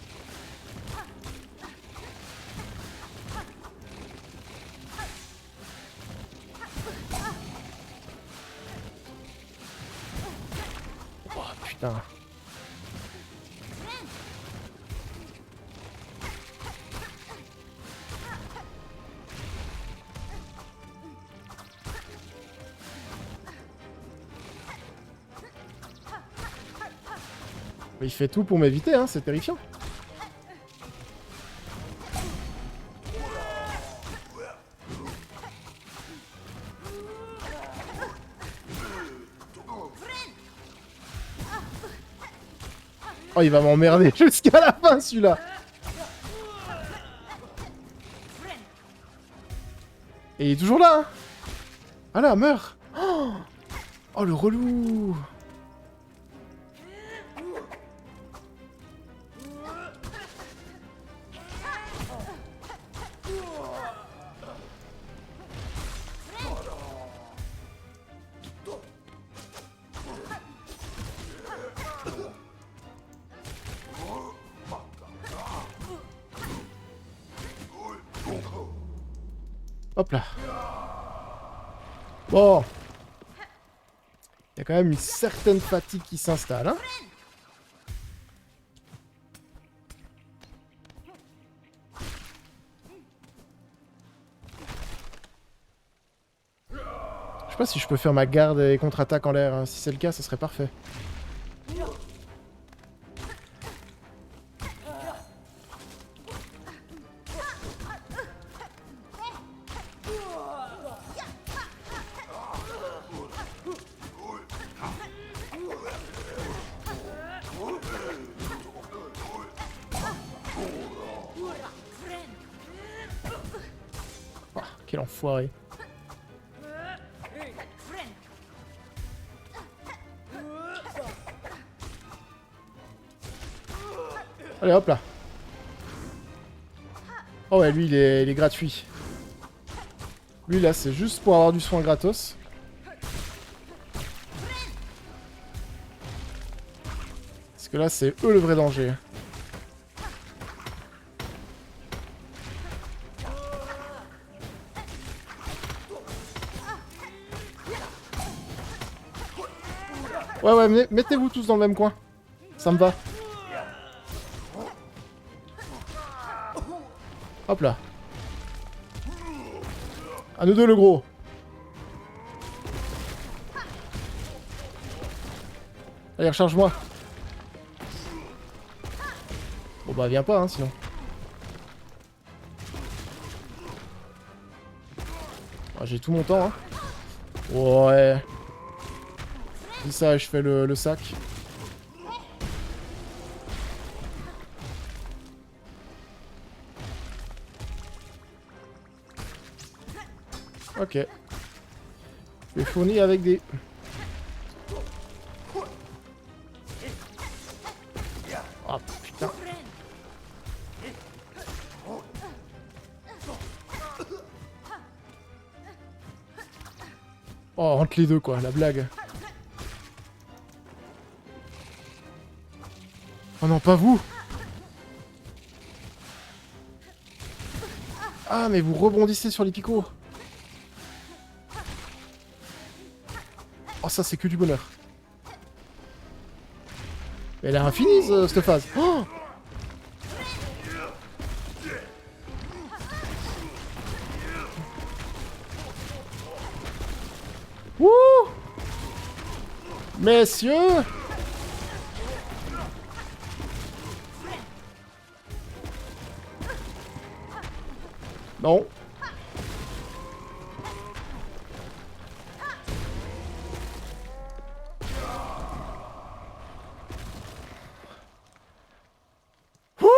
Oh putain. Il fait tout pour m'éviter, hein, c'est terrifiant. Oh, il va m'emmerder jusqu'à la fin, celui-là. Et il est toujours là, hein. Ah là, meurs. Oh, le relou. Hop là. Bon. Il y a quand même une certaine fatigue qui s'installe, hein. Je sais pas si je peux faire ma garde et contre-attaque en l'air, hein. Si c'est le cas, ça serait parfait. Oh, quel enfoiré. Allez, hop là. Oh ouais, lui, il est gratuit. Lui, là, c'est juste pour avoir du soin gratos. Parce que là, c'est eux le vrai danger. Ouais, ouais, mettez-vous tous dans le même coin. Ça me va. Hop là. À nous deux, le gros. Allez, recharge-moi. Bon bah, viens pas, hein, sinon. Ah, j'ai tout mon temps, hein. Ouais. Dis ça, je fais le sac. Ok. Je vais fournir avec des... Oh putain. Oh, entre les deux quoi, la blague. Oh non, pas vous. Ah, mais vous rebondissez sur les picots. Oh, ça, c'est que du bonheur. Mais elle est infinie, cette phase. Oh, wouh! Messieurs! Non. Wouh!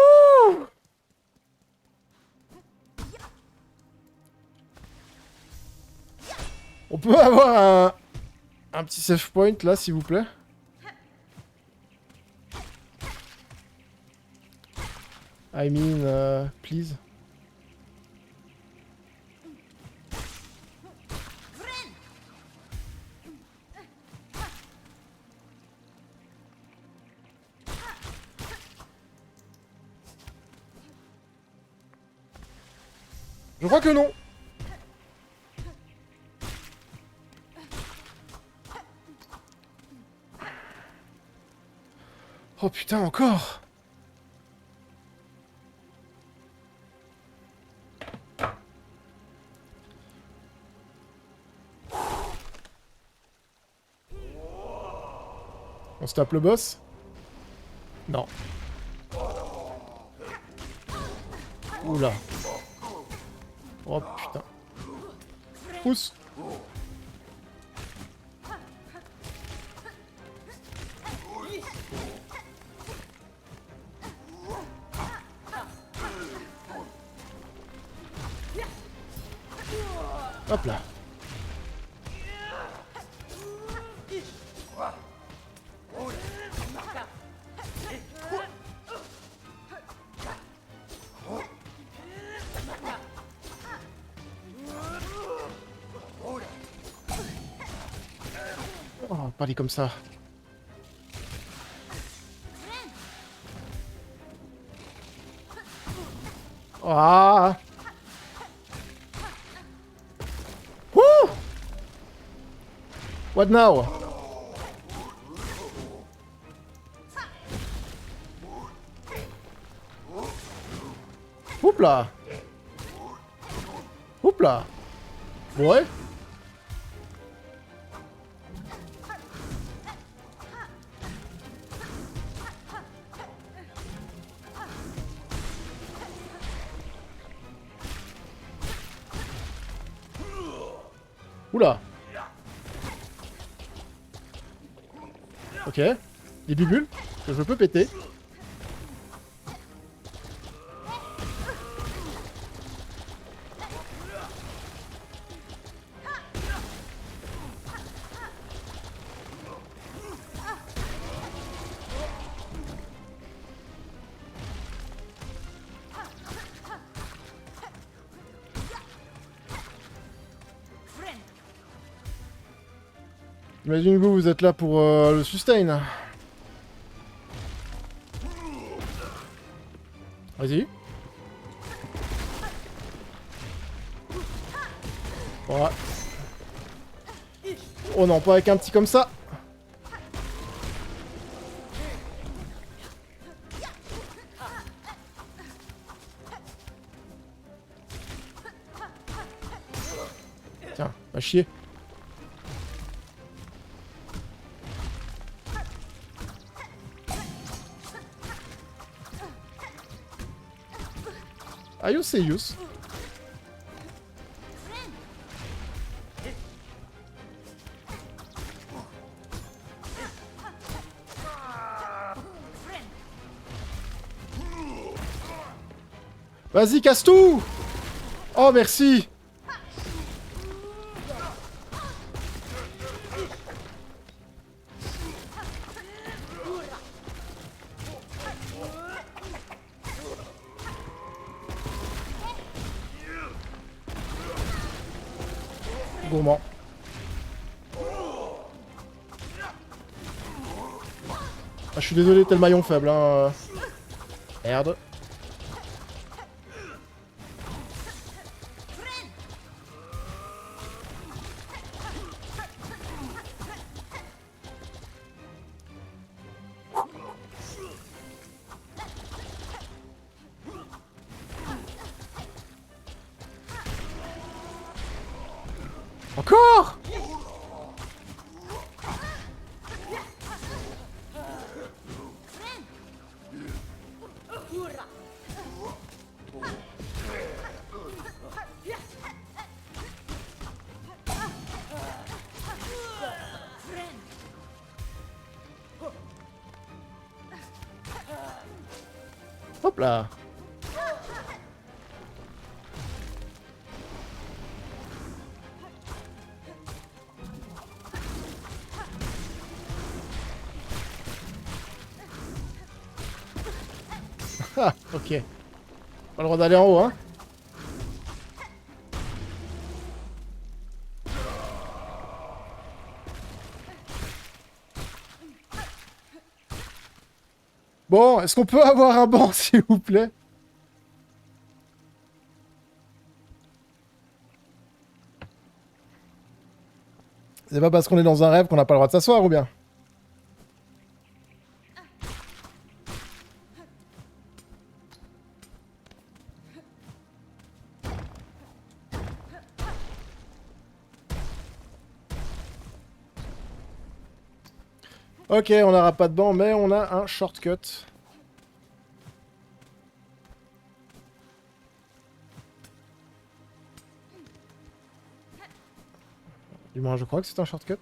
On peut avoir un petit save point là, s'il vous plaît? I mean, please. Je crois que non. Oh putain, encore. On se tape le boss? Non. Oula. Oh putain. Pousse. Hop là. Oh, pas aller comme ça. Ah. Wouh! What now? Oups là. Oups là. Ouais. Oula. Ok. Des bulles que je peux péter. Imagine vous êtes là pour le sustain. Vas-y. Voilà. Oh non, pas avec un petit comme ça. Tiens, va chier. Ayus c'est use. Vas-y, casse tout! Oh, merci! Gourmand. Ah, je suis désolé, t'es le maillon faible, hein. Merde. Encore? Hop là. Ah, ok. Pas le droit d'aller en haut, hein. Bon, est-ce qu'on peut avoir un banc, s'il vous plaît? C'est pas parce qu'on est dans un rêve qu'on n'a pas le droit de s'asseoir, ou bien? Ok, on n'aura pas de banc, mais on a un shortcut. Du moins, je crois que c'est un shortcut.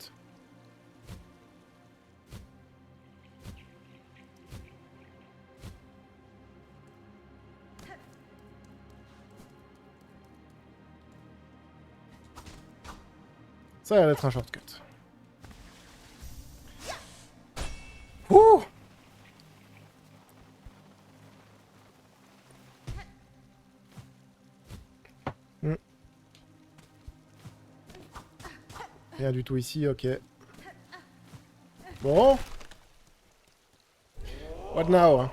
Ça a l'air d'être un shortcut. Ouh! Rien du tout ici, ok. Bon. What now? Hein?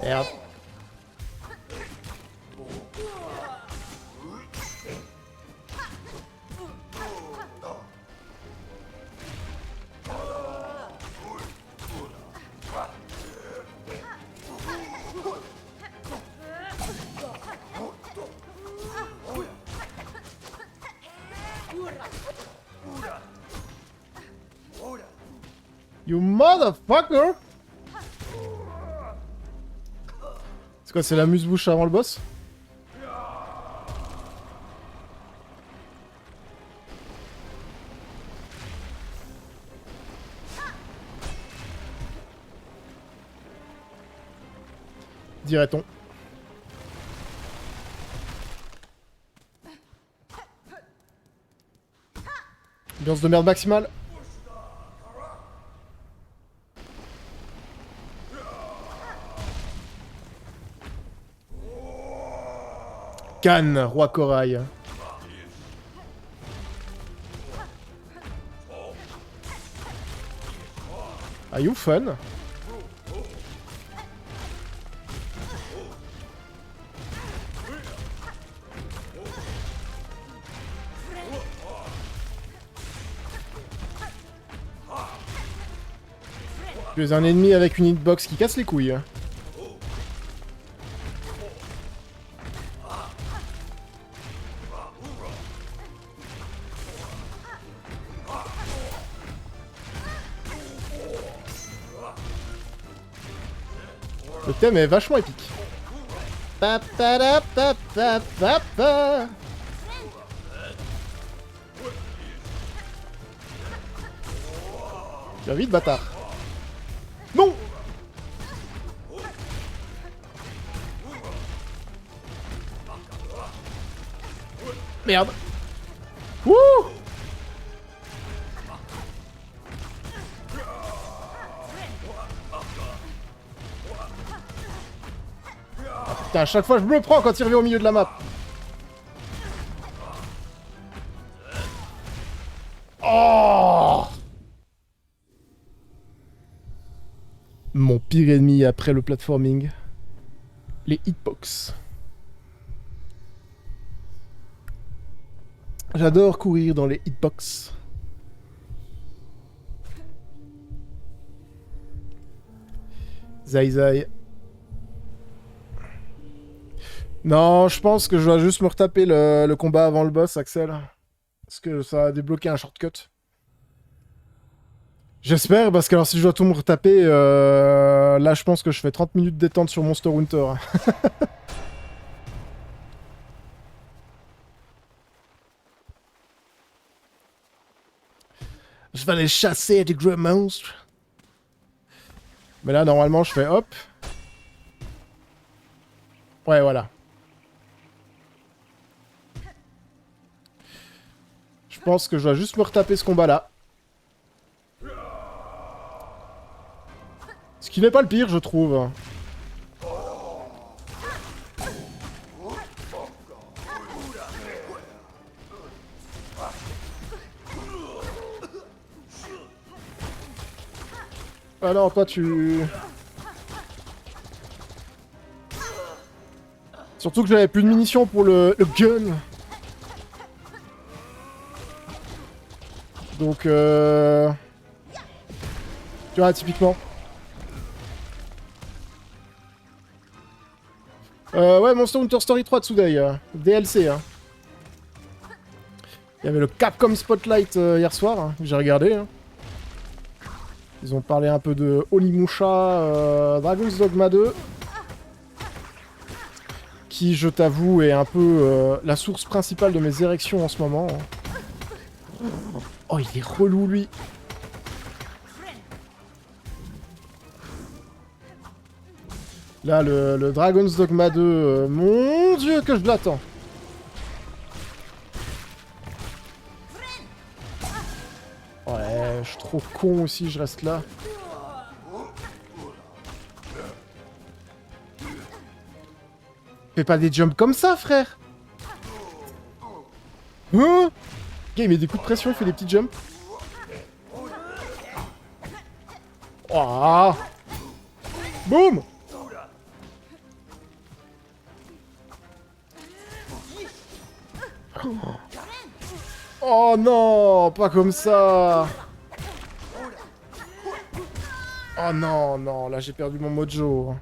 Merde. You motherfucker! C'est quoi, c'est la muse-bouche avant le boss? Dirait-on. Ambiance de merde maximale. Cannes, roi corail. Are you fun? Tu es un ennemi avec une hitbox qui casse les couilles. Le thème est vachement épique. Pa-pa-da-pa-pa-pa-pa. Viens vite, bâtard. Non! Merde. Wouh! Putain, à chaque fois je me prends quand il revient au milieu de la map. Oh! Mon pire ennemi après le platforming. Les hitbox. J'adore courir dans les hitbox. Zai Zai. Non, je pense que je dois juste me retaper le combat avant le boss, Axel. Parce que ça a débloqué un shortcut. J'espère, parce que alors si je dois tout me retaper, là je pense que je fais 30 minutes de détente sur Monster Hunter. Je vais aller chasser des gros monstres. Mais là, normalement, je fais hop. Ouais, voilà. Je pense que je dois juste me retaper ce combat-là. Ce qui n'est pas le pire, je trouve. Ah non, toi tu... Surtout que j'avais plus de munitions pour le gun. Donc tu vois, typiquement. Ouais, Monster Hunter Story 3 Tsuday, DLC. Hein. Il y avait le Capcom Spotlight hier soir, hein, j'ai regardé. Hein. Ils ont parlé un peu de Onimusha, Dragon's Dogma 2. Qui, je t'avoue, est un peu la source principale de mes érections en ce moment. Oh, il est relou, lui. Là, le Dragon's Dogma 2, mon Dieu, que je l'attends. Ouais, je suis trop con aussi, je reste là. Fais pas des jumps comme ça, frère. Hein? Ok, il met des coups de pression, il fait des petits jumps. Oh. Boum. Oh non, pas comme ça. Oh non, non, là j'ai perdu mon mojo.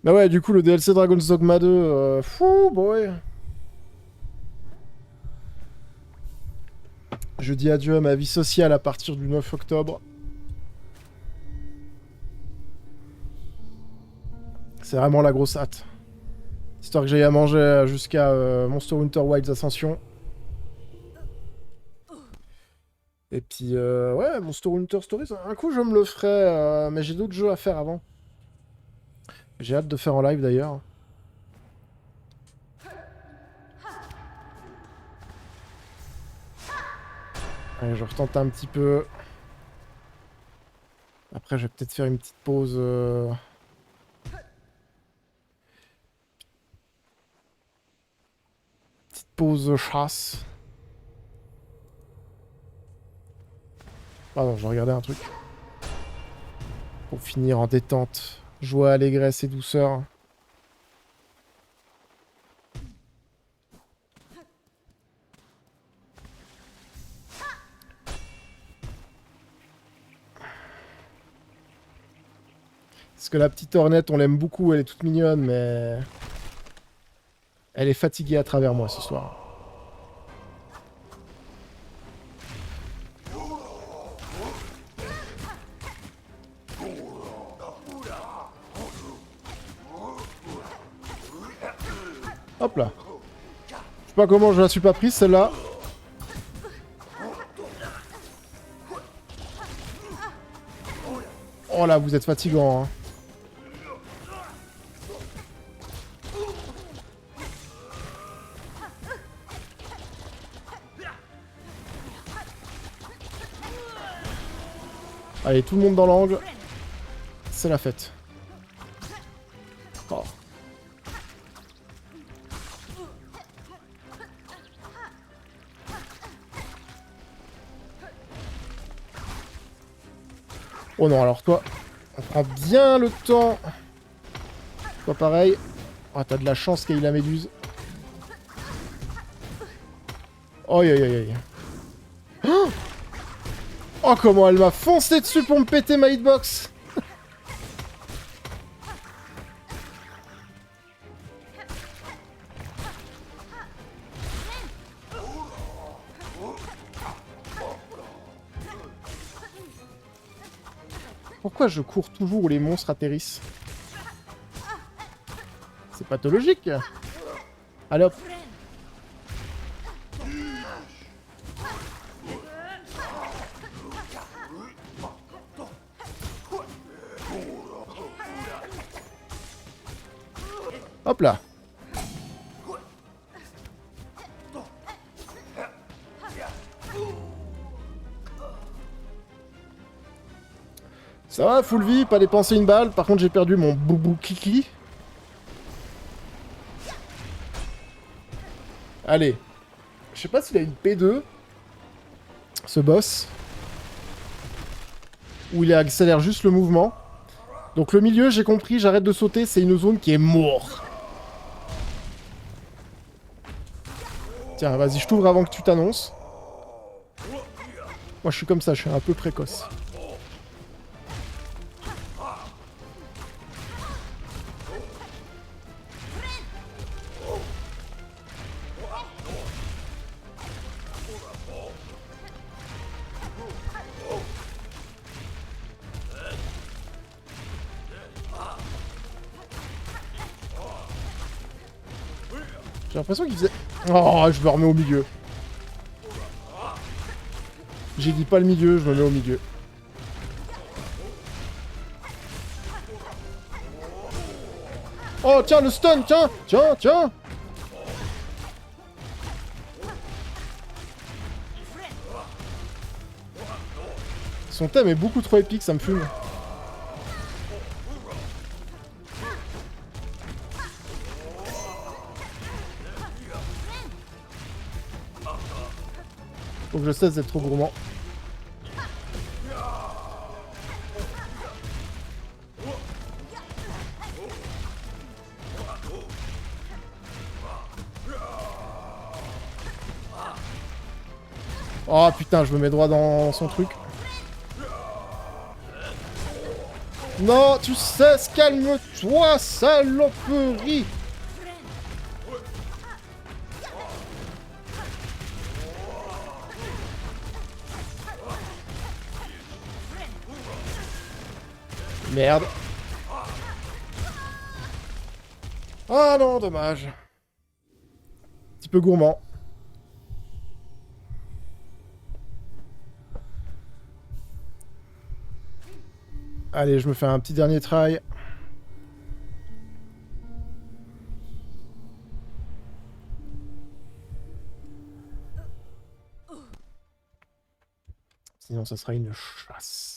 Bah ouais, du coup, le DLC Dragon's Dogma 2, fou, boy. Je dis adieu à ma vie sociale à partir du 9 octobre. C'est vraiment la grosse hâte. Histoire que j'aille à manger jusqu'à Monster Hunter Wilds Ascension. Et puis, ouais, Monster Hunter Stories, un coup je me le ferai, mais j'ai d'autres jeux à faire avant. J'ai hâte de faire en live d'ailleurs. Allez, je retente un petit peu. Après, je vais peut-être faire une petite pause. Petite pause chasse. Pardon, je regardais un truc. Pour finir en détente. Joie, allégresse et douceur. Parce que la petite Ornette, on l'aime beaucoup, elle est toute mignonne, mais... Elle est fatiguée à travers moi ce soir. Hop là. Je sais pas comment je la suis pas prise celle-là. Oh là, vous êtes fatigant, hein. Allez, tout le monde dans l'angle. C'est la fête. Oh. Oh non, alors toi, on prend bien le temps. Toi pareil. Ah, t'as de la chance qu'il y ait la méduse. Aïe aïe aïe aïe. Oh, comment elle m'a foncé dessus pour me péter ma hitbox. Pourquoi je cours toujours où les monstres atterrissent? C'est pathologique. Allez hop. Hop là. Ça va, full vie, pas dépensé une balle. Par contre, j'ai perdu mon boubou kiki. Allez. Je sais pas s'il a une P2. Ce boss. Ou il accélère juste le mouvement. Donc le milieu, j'ai compris, j'arrête de sauter, c'est une zone qui est morte. Tiens, vas-y, je t'ouvre avant que tu t'annonces. Moi, je suis comme ça, je suis un peu précoce. J'ai l'impression qu'il faisait... Oh, je me remets au milieu. J'ai dit pas le milieu, je me mets au milieu. Oh, tiens, le stun, tiens, tiens, tiens. Son thème est beaucoup trop épique, ça me fume. Faut que je cesse d'être trop gourmand. Oh putain, je me mets droit dans son truc. Non, tu cesses, calme-toi, saloperie. Merde. Ah non, dommage. Un petit peu gourmand. Allez, je me fais un petit dernier try. Sinon, ça sera une chasse.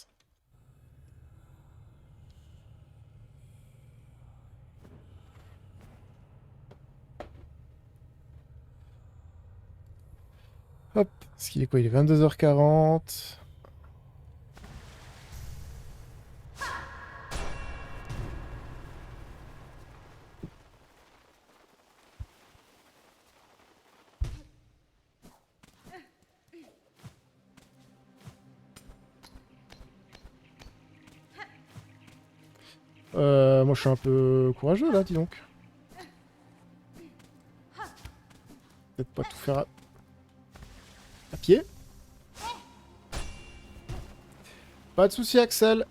Hop. Est-ce qu'il est quoi? Il est 22h40. Moi, je suis un peu courageux, là, dis donc. Peut-être pas tout faire à pied. Pas de souci, Axel.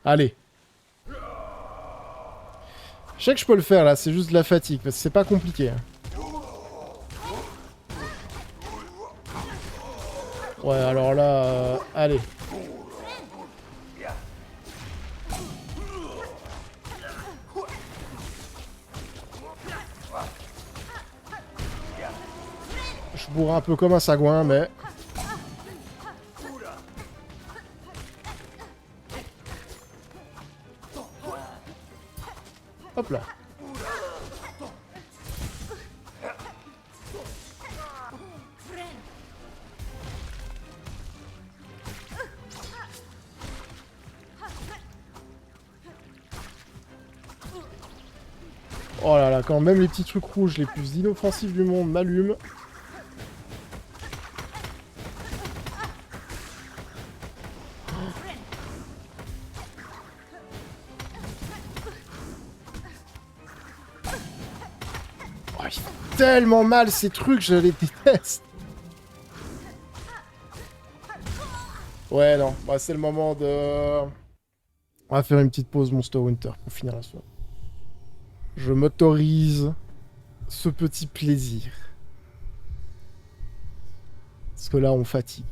Allez. Je sais que je peux le faire, là. C'est juste de la fatigue, parce que c'est pas compliqué. Hein. Ouais, alors là... allez. Je bourre un peu comme un sagouin, mais... Hop là. Oh là là, quand même les petits trucs rouges les plus inoffensifs du monde m'allument. Oh, ils font tellement mal ces trucs, je les déteste. Ouais, non, bah, c'est le moment de... On va faire une petite pause Monster Hunter pour finir la soirée. Je m'autorise ce petit plaisir. Parce que là, on fatigue.